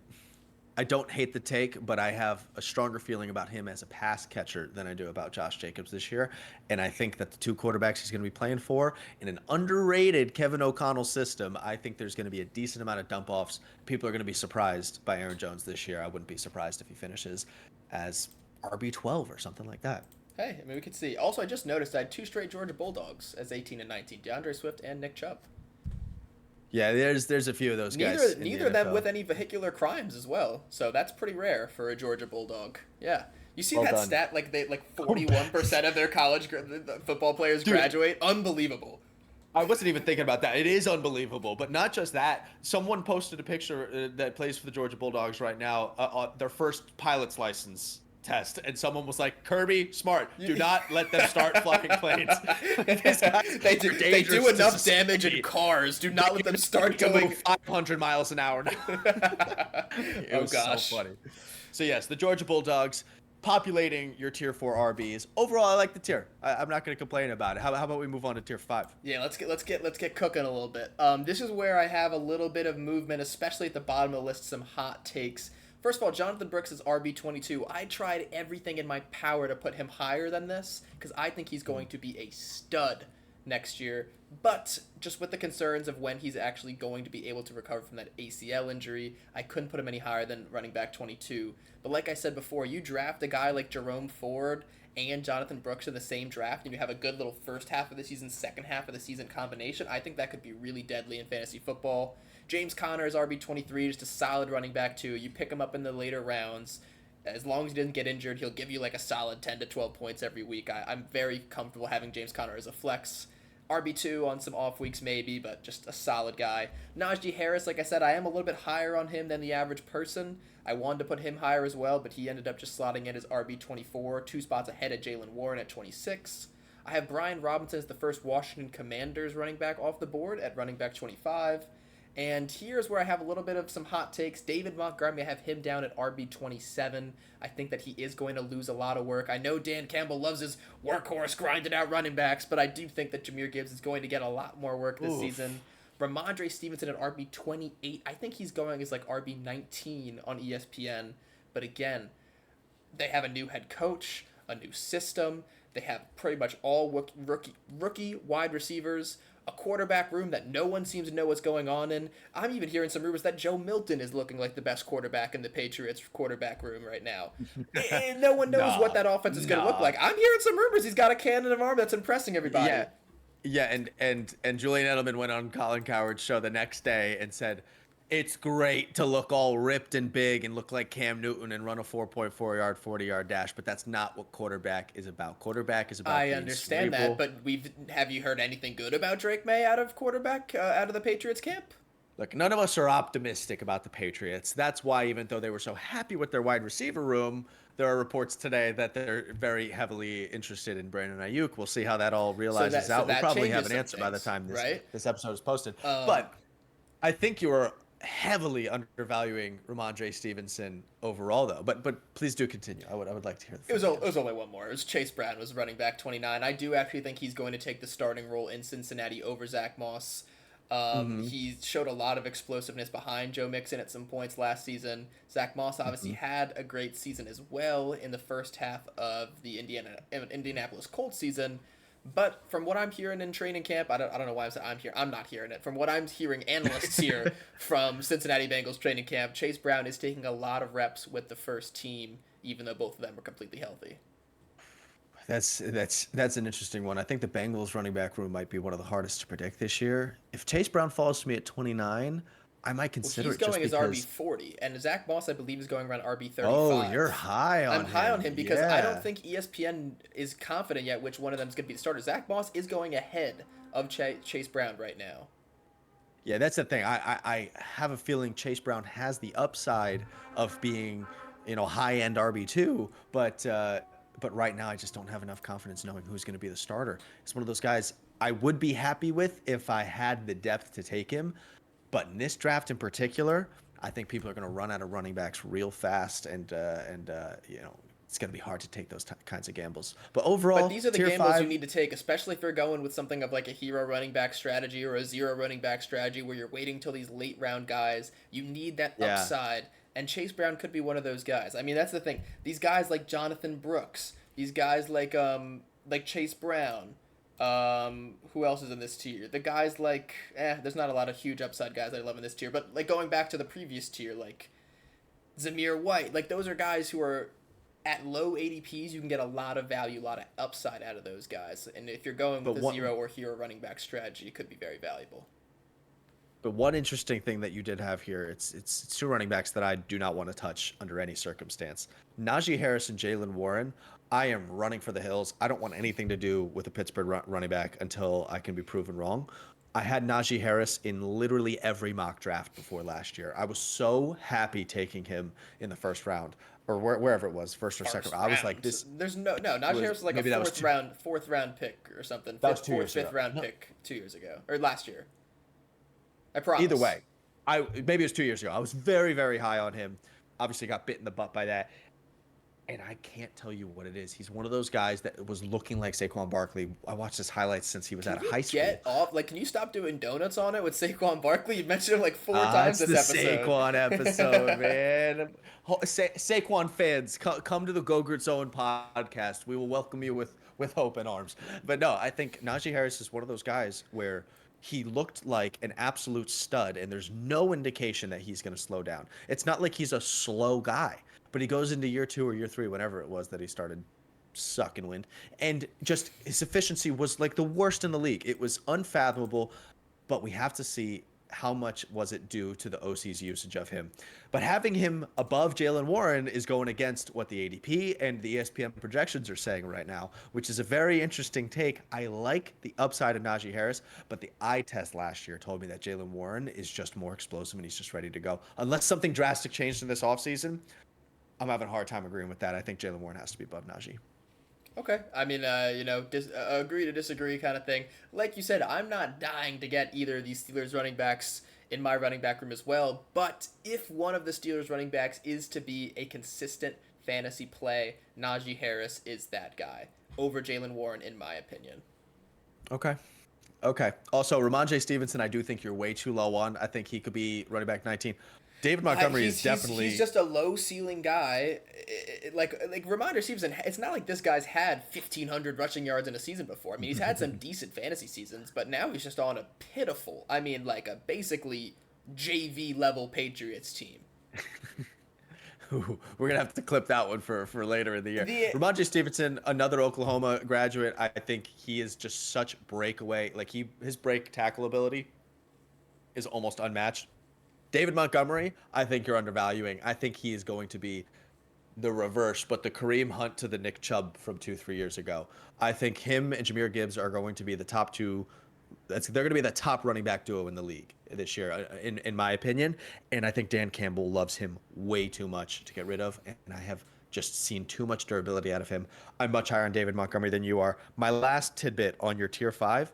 I don't hate the take, but I have a stronger feeling about him as a pass catcher than I do about Josh Jacobs this year. And I think that the two quarterbacks he's going to be playing for in an underrated Kevin O'Connell system, I think there's going to be a decent amount of dump offs. People are going to be surprised by Aaron Jones this year. I wouldn't be surprised if he finishes as RB12 or something like that. Hey, I mean, we could see. Also, I just noticed I had two straight Georgia Bulldogs as 18 and 19. DeAndre Swift and Nick Chubb. Yeah, there's a few of those guys. Neither of them with any vehicular crimes as well. So that's pretty rare for a Georgia Bulldog. Yeah. You see that stat, like 41% of their college football players graduate? Unbelievable. I wasn't even thinking about that. It is unbelievable, but not just that. Someone posted a picture that plays for the Georgia Bulldogs right now, their first pilot's license test, and someone was like, Kirby, smart, do not let them start flying planes. They do enough damage in cars. Do not let them start going 500 miles an hour now. Oh gosh, so funny. So yes, the Georgia Bulldogs populating your tier 4 RBs. Overall, I like the tier. I'm not going to complain about it. How about we move on to tier 5? Yeah, let's get cooking a little bit. This is where I have a little bit of movement, especially at the bottom of the list. Some hot takes. First of all, Jonathan Brooks is RB22. I tried everything in my power to put him higher than this because I think he's going to be a stud next year. But just with the concerns of when he's actually going to be able to recover from that ACL injury, I couldn't put him any higher than running back 22. But like I said before, you draft a guy like Jerome Ford and Jonathan Brooks in the same draft, and you have a good little first half of the season, second half of the season combination. I think that could be really deadly in fantasy football. James Conner is RB23, just a solid running back too. You pick him up in the later rounds. As long as he doesn't get injured, he'll give you like a solid 10 to 12 points every week. I'm very comfortable having James Conner as a flex. RB2 on some off weeks maybe, but just a solid guy. Najee Harris, like I said, I am a little bit higher on him than the average person. I wanted to put him higher as well, but he ended up just slotting in as RB24, 2 spots ahead of Jalen Warren at 26. I have Brian Robinson as the first Washington Commanders running back off the board at running back 25. And here's where I have a little bit of some hot takes. David Montgomery, I have him down at RB27. I think that he is going to lose a lot of work. I know Dan Campbell loves his workhorse, grinded out running backs, but I do think that Jahmyr Gibbs is going to get a lot more work this season. Ramondre Stevenson at RB28. I think he's going as like RB19 on ESPN. But again, they have a new head coach, a new system. They have pretty much all rookie wide receivers, a quarterback room that no one seems to know what's going on in. I'm even hearing some rumors that Joe Milton is looking like the best quarterback in the Patriots quarterback room right now. And no one knows what that offense is going to look like. I'm hearing some rumors he's got a cannon of arm that's impressing everybody. Yeah, and Julian Edelman went on Colin Cowherd's show the next day and said, it's great to look all ripped and big and look like Cam Newton and run a 4.4 yard, 40-yard dash, but that's not what quarterback is about. Quarterback is about I understand cerebral. that, but have you heard anything good about Drake May out of quarterback, out of the Patriots camp? Look, none of us are optimistic about the Patriots. That's why even though they were so happy with their wide receiver room, there are reports today that they're very heavily interested in Brandon Ayuk. We'll see how that all realizes out. We'll probably have an answer by the time this episode is posted. But I think you are heavily undervaluing Ramondre Stevenson overall, though. But please do continue. I would like to hear. It was only one more. It was Chase Brown was running back 29. I do actually think he's going to take the starting role in Cincinnati over Zach Moss. He showed a lot of explosiveness behind Joe Mixon at some points last season. Zach Moss obviously had a great season as well in the first half of the Indianapolis Colts season. But from what I'm hearing in training camp, I don't know why I'm here. I'm not hearing it. From what I'm hearing, analysts here from Cincinnati Bengals training camp, Chase Brown is taking a lot of reps with the first team, even though both of them are completely healthy. That's an interesting one. I think the Bengals running back room might be one of the hardest to predict this year. If Chase Brown falls to me at 29, I might Well, consider he's it just going as RB because. 40, and Zach Moss, I believe, is going around RB Oh, you're 35. high I'm on high on him. him because I don't Yeah. think ESPN is confident yet which one of them is going to be the starter. Zach Moss is going ahead of Chase Brown right now. Yeah, that's the thing. I have a feeling Chase Brown has the upside of being, high end RB2, but right now I just don't have enough confidence knowing who's going to be the starter. It's one of those guys I would be happy with if I had the depth to take him, but in this draft in particular, I think people are going to run out of running backs real fast, and it's going to be hard to take those kinds of gambles. But But overall, these are the tier gambles you five, need to take, especially if you're going with something of like a hero running back strategy or a zero running back strategy where you're waiting till these late round guys. You need that yeah. upside, and Chase Brown could be one of those guys. I mean, that's the thing. These guys like Jonathan Brooks, these guys like Chase Brown. Who else is in this tier? The guys like there's not a lot of huge upside guys I love in this tier, but like going back to the previous tier, like Zamir White, like those are guys who are at low ADPs, you can get a lot of value, a lot of upside out of those guys. And if you're going But with a one, zero or hero running back strategy, it could be very valuable. But one interesting thing that you did have here, it's two running backs that I do not want to touch under any circumstance. Najee Harris and Jalen Warren. I am running for the hills. I don't want anything to do with the Pittsburgh running back until I can be proven wrong. I had Najee Harris in literally every mock draft before last year. I was so happy taking him in the first round or wherever it was, first or second. First I was like, round. this There's no Najee was Harris was like a maybe that was fourth round pick or something. that was two Fourth, years fifth ago. round No, pick 2 years ago or last year. I either promise. way, I maybe it was 2 years ago. I was very, very high on him. Obviously, got bit in the butt by that, and I can't tell you what it is. He's one of those guys that was looking like Saquon Barkley. I watched his highlights since he was Can out of you high school. get off? Like, can you stop doing donuts on it with Saquon Barkley? You mentioned him like four times It's this the episode. Saquon episode, man. Saquon fans, come to the GogertZone podcast. We will welcome you with open arms. But no, I think Najee Harris is one of those guys where he looked like an absolute stud, and there's no indication that he's going to slow down. It's not like he's a slow guy, but he goes into year 2 or year 3, whenever it was that he started sucking wind, and just his efficiency was like the worst in the league. It was unfathomable, but we have to see how much was it due to the OC's usage of him. But having him above Jalen Warren is going against what the ADP and the ESPN projections are saying right now, which is a very interesting take. I like the upside of Najee Harris, but the eye test last year told me that Jalen Warren is just more explosive and he's just ready to go. Unless something drastic changed in this offseason, I'm having a hard time agreeing with that. I think Jalen Warren has to be above Najee. Okay, I mean, agree to disagree kind of thing. Like you said, I'm not dying to get either of these Steelers running backs in my running back room as well. But if one of the Steelers running backs is to be a consistent fantasy play, Najee Harris is that guy over Jalen Warren, in my opinion. Okay. Okay. Also, Ramondre Stevenson, I do think you're way too low on. I think he could be running back 19. David Montgomery is definitely. He's just a low ceiling guy. Like Reminder Stevenson, it's not like this guy's had 1,500 rushing yards in a season before. I mean, he's had some decent fantasy seasons, but now he's just on a pitiful, I mean, like a basically JV level Patriots team. Ooh, we're gonna have to clip that one for later in the year. The Ramondre Stevenson, another Oklahoma graduate. I think he is just such breakaway. Like his break tackle ability is almost unmatched. David Montgomery, I think you're undervaluing. I think he is going to be the reverse, but the Kareem Hunt to the Nick Chubb from 2-3 years ago. I think him and Jahmyr Gibbs are going to be the top two. They're going to be the top running back duo in the league this year, in my opinion. And I think Dan Campbell loves him way too much to get rid of. And I have just seen too much durability out of him. I'm much higher on David Montgomery than you are. My last tidbit on your tier 5.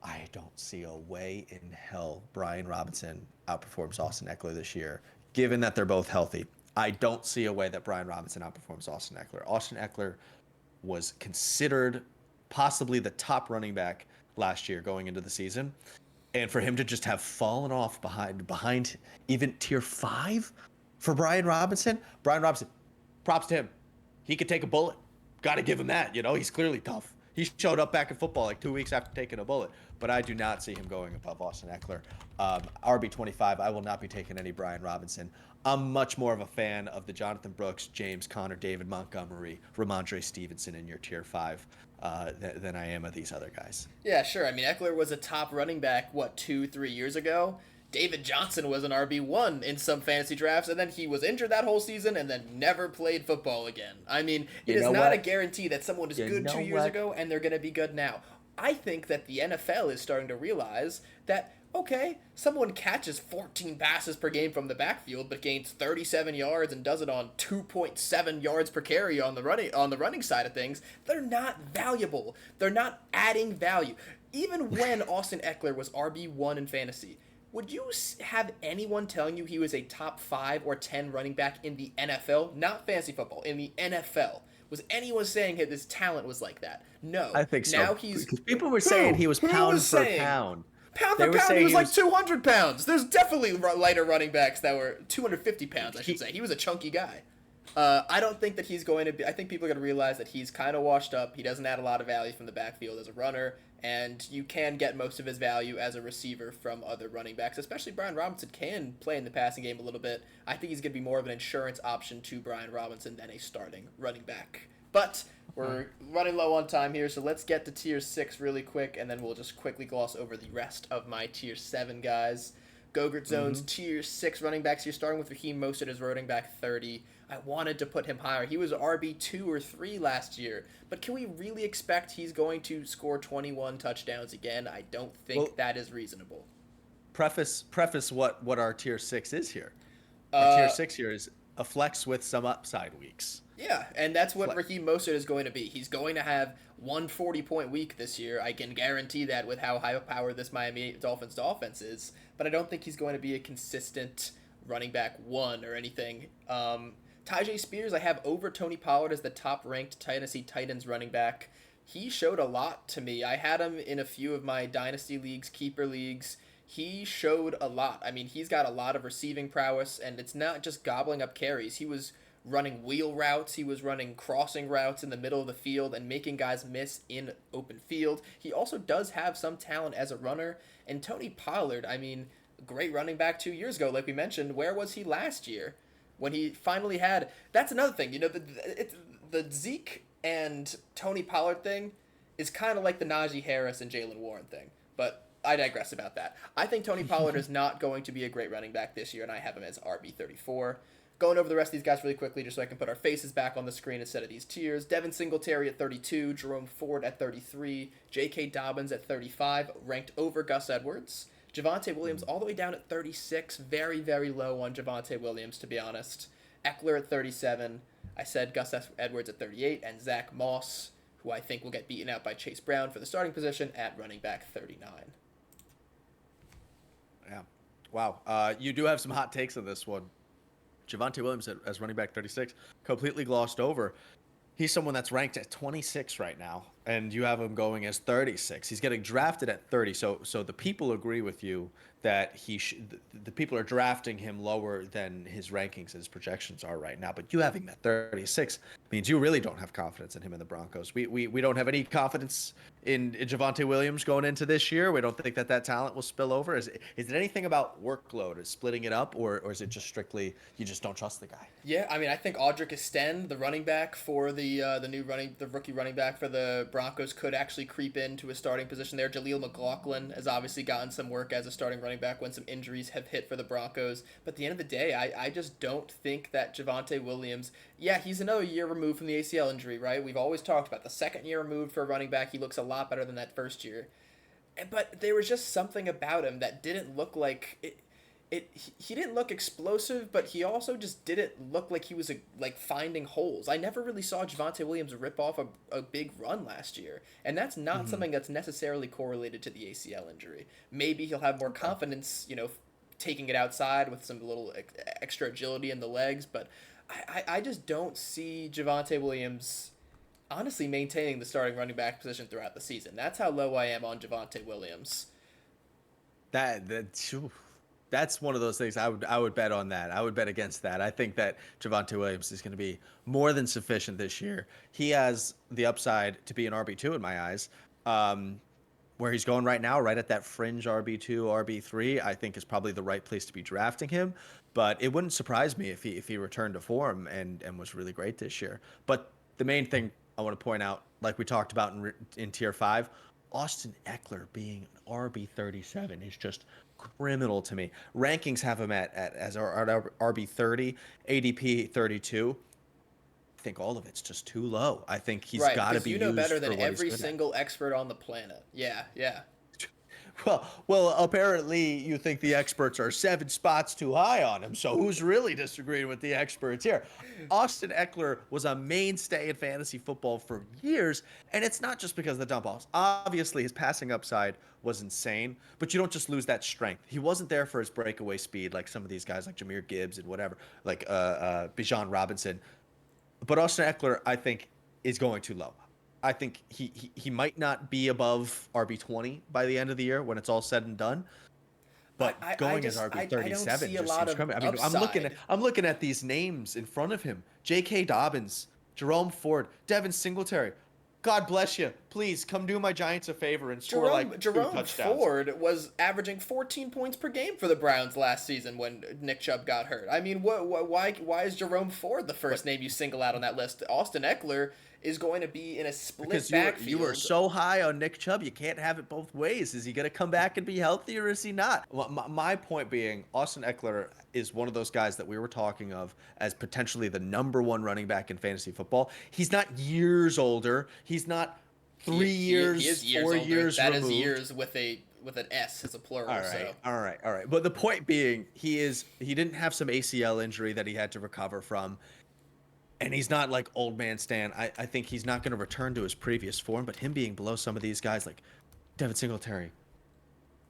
I don't see a way in hell Brian Robinson outperforms Austin Eckler this year, given that they're both healthy. I don't see a way that Brian Robinson outperforms Austin Eckler. Austin Eckler was considered possibly the top running back last year going into the season. And for him to just have fallen off behind even tier 5 for Brian Robinson, props to him. He could take a bullet. Got to give him that. He's clearly tough. He showed up back in football like 2 weeks after taking a bullet, but I do not see him going above Austin Eckler. RB25, I will not be taking any Brian Robinson. I'm much more of a fan of the Jonathan Brooks, James Conner, David Montgomery, Ramondre Stevenson in your tier 5 than I am of these other guys. Yeah, sure. I mean, Eckler was a top running back, what, 2, 3 years ago? David Johnson was an RB1 in some fantasy drafts, and then he was injured that whole season and then never played football again. I mean, it is not a guarantee that someone is good 2 years ago and they're going to be good now. I think that the NFL is starting to realize that, okay, someone catches 14 passes per game from the backfield but gains 37 yards and does it on 2.7 yards per carry on the running side of things. They're not valuable. They're not adding value. Even when Austin Eckler was RB1 in fantasy, would you have anyone telling you he was a top 5 or 10 running back in the NFL? Not fantasy football, in the NFL. Was anyone saying his talent was like that? No. I think so. Now he's... People were saying he was pound for pound. Pound for pound, he was like 200 pounds. There's definitely lighter running backs that were 250 pounds, I should say. He was a chunky guy. I don't think that he's going to be... I think people are going to realize that he's kind of washed up. He doesn't add a lot of value from the backfield as a runner, and you can get most of his value as a receiver from other running backs, especially Brian Robinson can play in the passing game a little bit. I think he's going to be more of an insurance option to Brian Robinson than a starting running back. But we're running low on time here, so let's get to tier 6 really quick, and then we'll just quickly gloss over the rest of my tier 7 guys. GogertZone's tier 6 running backs. You're starting with Raheem Mostert as running back 30. I wanted to put him higher. He was RB2 or 3 last year. But can we really expect he's going to score 21 touchdowns again? I don't think that is reasonable. Preface what our tier 6 is here. Our tier 6 here is a flex with some upside weeks. Yeah, and that's what Raheem Mostert is going to be. He's going to have 140-point week this year. I can guarantee that with how high-powered this Miami Dolphins offense is. But I don't think he's going to be a consistent running back 1 or anything. Tyjae Spears, I have over Tony Pollard as the top-ranked Tennessee Titans running back. He showed a lot to me. I had him in a few of my dynasty leagues, keeper leagues. He showed a lot. I mean, he's got a lot of receiving prowess, and it's not just gobbling up carries. He was running wheel routes. He was running crossing routes in the middle of the field and making guys miss in open field. He also does have some talent as a runner. And Tony Pollard, I mean, great running back 2 years ago, like we mentioned. Where was he last year? When he finally had... That's another thing. You know, the Zeke and Tony Pollard thing is kind of like the Najee Harris and Jalen Warren thing. But I digress about that. I think Tony Pollard is not going to be a great running back this year, and I have him as RB34. Going over the rest of these guys really quickly just so I can put our faces back on the screen instead of these tiers. Devin Singletary at 32, Jerome Ford at 33, J.K. Dobbins at 35, ranked over Gus Edwards. Javonte Williams all the way down at 36, very, very low on Javonte Williams, to be honest. Eckler at 37, I said Gus Edwards at 38, and Zach Moss, who I think will get beaten out by Chase Brown for the starting position, at running back 39. Yeah. Wow. You do have some hot takes on this one. Javonte Williams as running back 36, completely glossed over. He's someone that's ranked at 26 right now, and you have him going as 36. He's getting drafted at 30, so the people agree with you that the people are drafting him lower than his rankings, his projections are right now. But you having him at 36 means you really don't have confidence in him in the Broncos. We don't have any confidence in Javonte Williams going into this year. We don't think that talent will spill over. Is it anything about workload? Is splitting it up, or is it just strictly you just don't trust the guy? Yeah, I mean, I think Audric Estend, the running back for the rookie running back for the Broncos, could actually creep into a starting position there. Jaleel McLaughlin has obviously gotten some work as a starting running back when some injuries have hit for the Broncos. But at the end of the day, I just don't think that Javonte Williams, yeah, he's another year removed from the ACL injury, right? We've always talked about the second year removed for a running back. He looks a lot better than that first year. But there was just something about him that didn't look like it. He didn't look explosive, but he also just didn't look like he was finding holes. I never really saw Javonte Williams rip off a big run last year, and that's not something that's necessarily correlated to the ACL injury. Maybe he'll have more confidence, taking it outside with some little extra agility in the legs, but I just don't see Javonte Williams honestly maintaining the starting running back position throughout the season. That's how low I am on Javonte Williams. That's one of those things I would bet on that. I would bet against that. I think that Javonte Williams is going to be more than sufficient this year. He has the upside to be an RB2 in my eyes. Where he's going right now, right at that fringe RB2, RB3, I think is probably the right place to be drafting him. But it wouldn't surprise me if he returned to form and was really great this year. But the main thing I want to point out, like we talked about in tier 5, Austin Eckler being an RB37 is just criminal to me. Rankings have him as our RB30, ADP 32. I think all of it's just too low. I think he's Right, got to because be you know used better for than what he's every good at. single expert on the planet. Yeah, yeah. Well, apparently you think the experts are 7 spots too high on him. So who's really disagreeing with the experts here? Austin Eckler was a mainstay in fantasy football for years, and it's not just because of the dump offs. Obviously, his passing upside was insane, but you don't just lose that strength. He wasn't there for his breakaway speed like some of these guys like Jahmyr Gibbs and whatever, like Bijan Robinson. But Austin Eckler, I think, is going too low. I think he might not be above RB20 by the end of the year when it's all said and done. But going as I don't RB37 see a just lot seems of criminal. I mean, upside. I'm looking at these names in front of him: J.K. Dobbins, Jerome Ford, Devin Singletary. God bless you. Please come do my Giants a favor and score like 2 Jerome touchdowns. Ford was averaging 14 points per game for the Browns last season when Nick Chubb got hurt. I mean, why is Jerome Ford the first name you single out on that list? Austin Eckler is going to be in a split Because backfield. you were so high on Nick Chubb, you can't have it both ways. Is he going to come back and be healthy, or is he not? My point being, Austin Eckler is one of those guys that we were talking of as potentially the #1 running back in fantasy football. He's not years older. He's not 3 years, he is years 4 older. years That removed. is years with an S as a plural. All right, all right, all right. But the point being, he didn't have some ACL injury that he had to recover from. And he's not like old man Stan. I think he's not going to return to his previous form, but him being below some of these guys like Devin Singletary,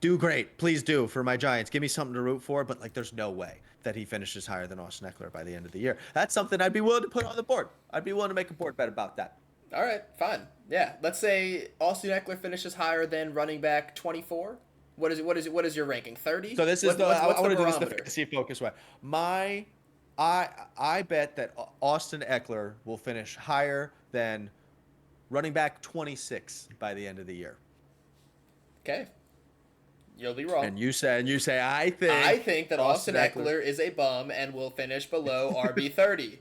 do great. Please do for my Giants. Give me something to root for, but like there's no way that he finishes higher than Austin Eckler by the end of the year. That's something I'd be willing to put on the board. I'd be willing to make a board bet about that. All right, fine. Yeah, let's say Austin Eckler finishes higher than running back 24. What is your ranking? 30? So this is I what's want the to do this the barometer? fantasy focus way. I bet that Austin Eckler will finish higher than running back 26 by the end of the year. Okay. You'll be wrong. And you say I think that Austin Eckler is a bum and will finish below RB30.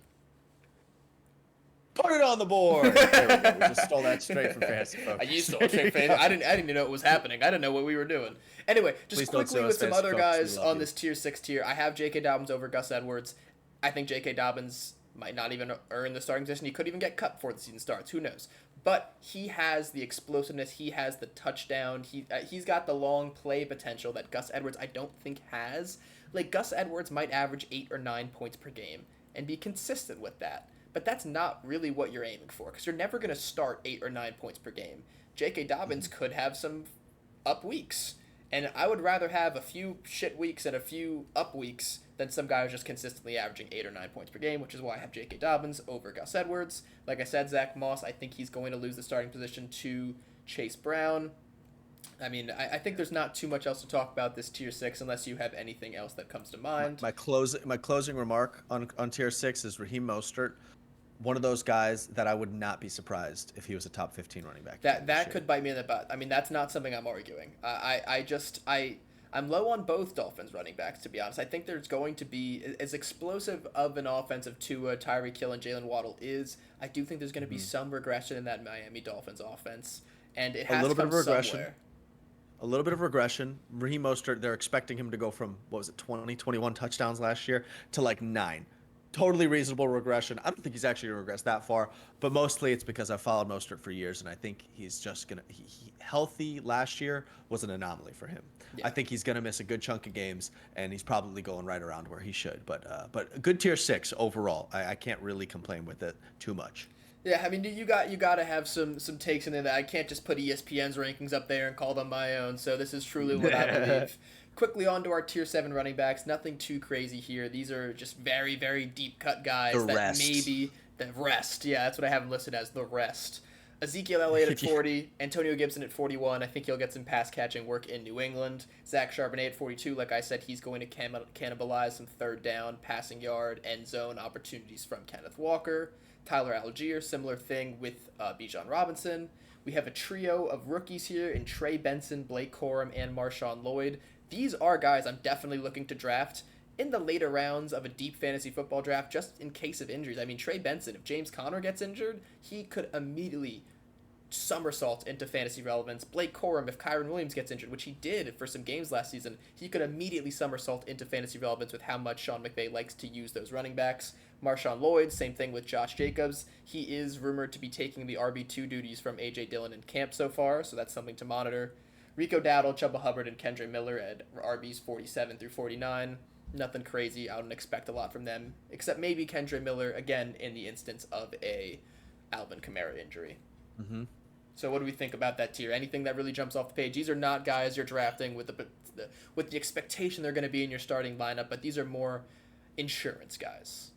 Put it on the board. There we go. We just stole that straight from Fantasy Focus. You stole it straight from I didn't even know what was happening. I didn't know what we were doing. Anyway, just Please don't quickly sue with us, some Fantasy other Focus. guys We love on you. this tier 6 tier. I have J.K. Dobbins over Gus Edwards. I think J.K. Dobbins might not even earn the starting position. He could even get cut before the season starts. Who knows? But he has the explosiveness. He has the touchdown. He's got the long play potential that Gus Edwards I don't think has. Like Gus Edwards might average 8 or 9 points per game and be consistent with that. But that's not really what you're aiming for because you're never going to start 8 or 9 points per game. J.K. Dobbins could have some up weeks. And I would rather have a few shit weeks and a few up weeks than some guy who's just consistently averaging 8 or 9 points per game, which is why I have J.K. Dobbins over Gus Edwards. Like I said, Zach Moss, I think he's going to lose the starting position to Chase Brown. I mean, I think there's not too much else to talk about this tier 6 unless you have anything else that comes to mind. My closing remark on tier 6 is Raheem Mostert. One of those guys that I would not be surprised if he was a top 15 running back. That could bite me in the butt. I mean, that's not something I'm arguing. I'm low on both Dolphins running backs, to be honest. I think there's going to be, as explosive of an offensive Tua, Tyreek Hill, and Jalen Waddle is, I do think there's going to be some regression in that Miami Dolphins offense. And it has to come somewhere. A little bit of regression. Raheem Mostert, they're expecting him to go from, 21 touchdowns last year to like 9. Totally reasonable regression. I don't think he's actually going to regress that far, but mostly it's because I've followed Mostert for years, and I think he's just going to – healthy last year was an anomaly for him. Yeah. I think he's going to miss a good chunk of games, and he's probably going right around where he should. But a good tier 6 overall. I can't really complain with it too much. Yeah, I mean, you got to have some takes in there that I can't just put ESPN's rankings up there and call them my own, so this is truly what I believe. Quickly on to our tier 7 running backs. Nothing too crazy here. These are just very, very deep cut guys. The rest. The rest. Yeah, that's what I have them listed as, the rest. Ezekiel Elliott at 40, Antonio Gibson at 41. I think he'll get some pass catching work in New England. Zach Charbonnet at 42. Like I said, he's going to cannibalize some third down, passing yard, end zone opportunities from Kenneth Walker. Tyler Algier, similar thing with Bijan Robinson. We have a trio of rookies here in Trey Benson, Blake Corum, and Marshawn Lloyd. These are guys I'm definitely looking to draft in the later rounds of a deep fantasy football draft, just in case of injuries. I mean, Trey Benson, if James Conner gets injured, he could immediately somersault into fantasy relevance. Blake Corum, if Kyron Williams gets injured, which he did for some games last season, he could immediately somersault into fantasy relevance with how much Sean McVay likes to use those running backs. Marshawn Lloyd, same thing with Josh Jacobs. He is rumored to be taking the RB2 duties from A.J. Dillon in camp so far, so that's something to monitor. Rico Dowdle, Chuba Hubbard, and Kendre Miller at RBs 47 through 49. Nothing crazy. I wouldn't expect a lot from them, except maybe Kendre Miller, again, in the instance of a Alvin Kamara injury. Mm-hmm. So what do we think about that tier? Anything that really jumps off the page? These are not guys you're drafting with the expectation they're going to be in your starting lineup, but these are more insurance guys.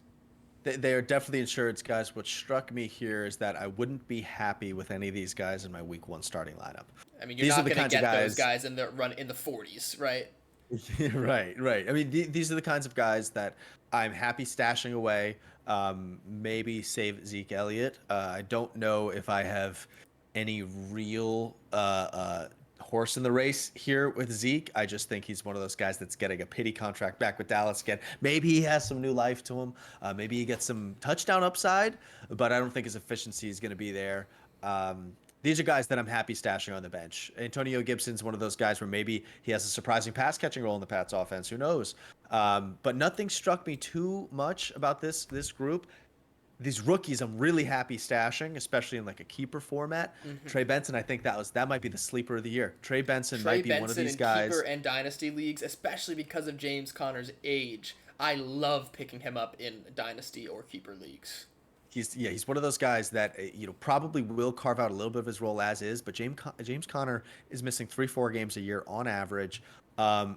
They are definitely insurance guys. What struck me here is that I wouldn't be happy with any of these guys in my week 1 starting lineup. I mean, you're not going to get those guys in the 40s, right? Right. I mean, these are the kinds of guys that I'm happy stashing away. Maybe save Zeke Elliott. I don't know if I have any real horse in the race here with Zeke. I just think he's one of those guys that's getting a pity contract back with Dallas again. Maybe he has some new life to him. Maybe he gets some touchdown upside, but I don't think his efficiency is going to be there. These are guys that I'm happy stashing on the bench. Antonio Gibson's one of those guys where maybe he has a surprising pass catching role in the Pats offense. Who knows? But nothing struck me too much about this group. These rookies I'm really happy stashing, especially in like a keeper format. Mm-hmm. Trey Benson, I think that might be the sleeper of the year. Trey Benson might be one of these guys. Keeper and dynasty leagues, especially because of James Conner's age. I love picking him up in dynasty or keeper leagues. He's one of those guys that probably will carve out a little bit of his role as is, but James Conner is missing 3-4 games a year on average.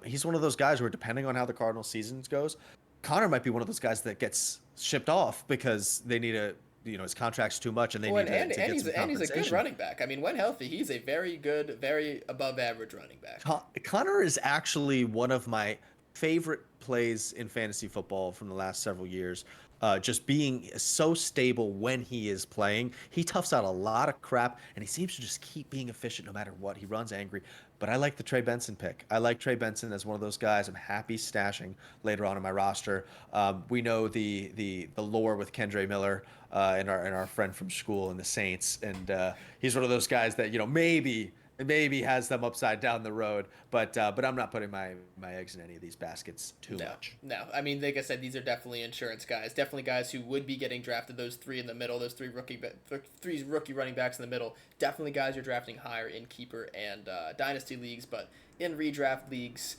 He's one of those guys where, depending on how the Cardinals season goes, Conner might be one of those guys that gets shipped off because they need his contract's too much and they need to get some compensation. And he's a good running back. I mean, when healthy, he's a very good, very above average running back. Conner is actually one of my favorite plays in fantasy football from the last several years. Just being so stable when he is playing. He toughs out a lot of crap, and he seems to just keep being efficient no matter what. He runs angry. But I like the Trey Benson pick. I like Trey Benson as one of those guys I'm happy stashing later on in my roster. We know the lore with Kendre Miller and our friend from school and the Saints, and he's one of those guys that maybe has them upside down the road, but I'm not putting my eggs in any of these baskets too much. No, I mean, like I said, these are definitely insurance guys. Definitely guys who would be getting drafted. Those three in the middle, those three rookie running backs in the middle. Definitely guys you're drafting higher in keeper and dynasty leagues, but in redraft leagues,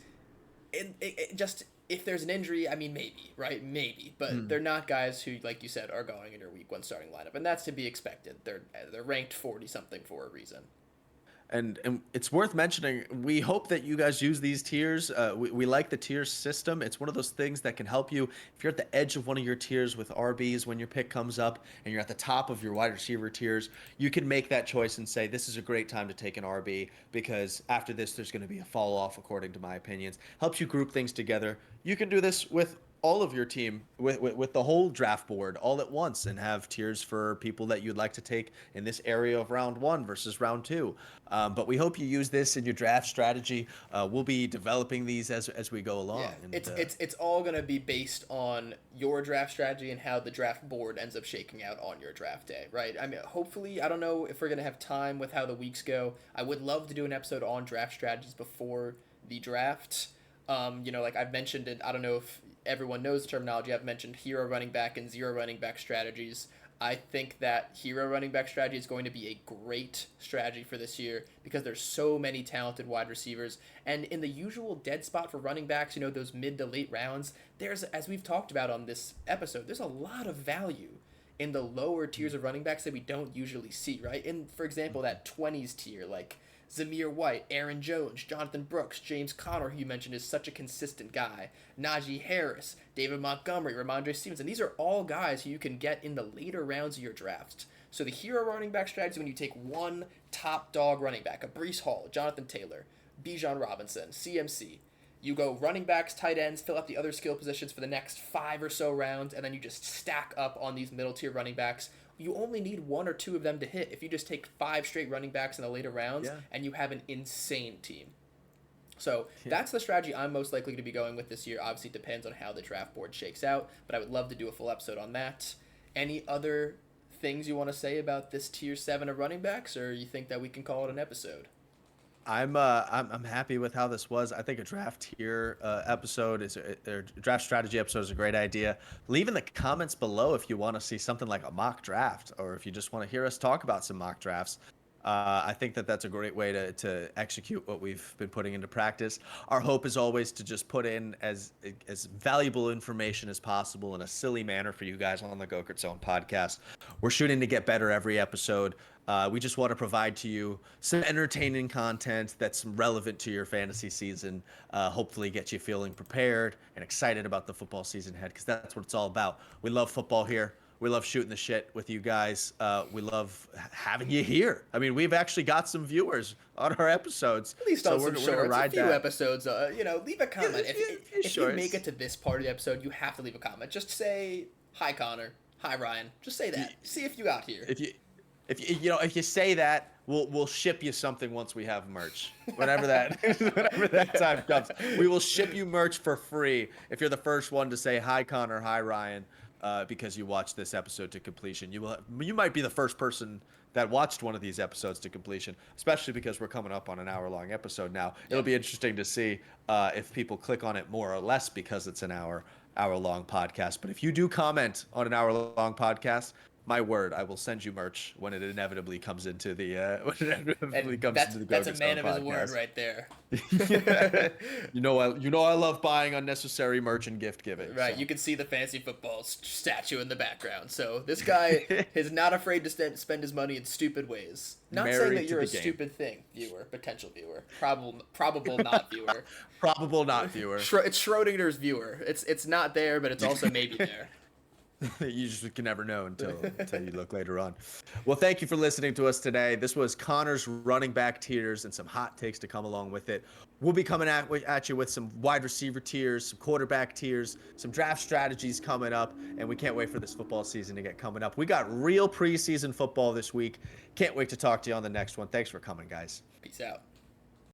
just if there's an injury, I mean, maybe, right? Maybe, but they're not guys who, like you said, are going in your week 1 starting lineup, and that's to be expected. They're ranked 40 something for a reason. And it's worth mentioning, we hope that you guys use these tiers. We like the tier system. It's one of those things that can help you if you're at the edge of one of your tiers with RBs when your pick comes up and you're at the top of your wide receiver tiers. You can make that choice and say, this is a great time to take an RB because after this, there's going to be a fall off, according to my opinions. Helps you group things together. You can do this with all of your team, with the whole draft board all at once, and have tiers for people that you'd like to take in this area of round 1 versus round 2. But we hope you use this in your draft strategy. We'll be developing these as we go along. Yeah, and it's all going to be based on your draft strategy and how the draft board ends up shaking out on your draft day, right? I mean, hopefully, I don't know if we're going to have time with how the weeks go. I would love to do an episode on draft strategies before the draft. Like I've mentioned it, I don't know if everyone knows the terminology. I've mentioned hero running back and zero running back strategies. I think that hero running back strategy is going to be a great strategy for this year because there's so many talented wide receivers. And in the usual dead spot for running backs, those mid to late rounds, there's, as we've talked about on this episode, there's a lot of value in the lower tiers of running backs that we don't usually see, right? In, for example, that 20s tier, like Zamir White, Aaron Jones, Jonathan Brooks, James Conner, who you mentioned is such a consistent guy, Najee Harris, David Montgomery, Ramondre Stevenson. These are all guys who you can get in the later rounds of your draft. So the hero running back strategy is when you take one top dog running back, a Breece Hall, Jonathan Taylor, Bijan Robinson, CMC. You go running backs, tight ends, fill up the other skill positions for the next 5 or so rounds, and then you just stack up on these middle tier running backs. You only need 1 or 2 of them to hit if you just take 5 straight running backs in the later rounds, and you have an insane team. So that's the strategy I'm most likely to be going with this year. Obviously, it depends on how the draft board shakes out, but I would love to do a full episode on that. Any other things you want to say about this tier 7 of running backs, or you think that we can call it an episode? I'm happy with how this was. I think a draft tier episode or draft strategy episode is a great idea. Leave in the comments below if you want to see something like a mock draft, or if you just want to hear us talk about some mock drafts. I think that that's a great way to execute what we've been putting into practice. Our hope is always to just put in as valuable information as possible in a silly manner for you guys on the GogertZone podcast. We're shooting to get better every episode. We just want to provide to you some entertaining content that's relevant to your fantasy season. Hopefully get you feeling prepared and excited about the football season ahead, because that's what it's all about. We love football here. We love shooting the shit with you guys. We love having you here. I mean, we've actually got some viewers on our episodes. At least on some shorts, a few episodes. Leave a comment. If you make it to this part of the episode, you have to leave a comment. Just say, hi, Connor. Hi, Ryan. Just say that. See if you got here. If you say that, we'll ship you something once we have merch. Whenever that time comes, we will ship you merch for free if you're the first one to say hi, Connor, hi, Ryan. Because you watched this episode to completion. You might be the first person that watched one of these episodes to completion, especially because we're coming up on an hour-long episode now. It'll be interesting to see if people click on it more or less because it's an hour-long podcast. But if you do comment on an hour-long podcast, my word, I will send you merch when it inevitably comes into the That's a man of his word right there. You know I love buying unnecessary merch and gift giving. Right, so. You can see the fantasy football statue in the background. So this guy is not afraid to spend his money in stupid ways. Not saying that you're a stupid thing, viewer, potential viewer, probable not viewer. Probable not viewer. It's Schrodinger's viewer. It's not there, but it's also maybe there. You just can never know until you look later on. Well, thank you for listening to us today. This was Connor's running back tiers and some hot takes to come along with it. We'll be coming at you with some wide receiver tiers, some quarterback tiers, some draft strategies coming up, and we can't wait for this football season to get coming up. We got real preseason football this week. Can't wait to talk to you on the next one. Thanks for coming, guys. Peace out.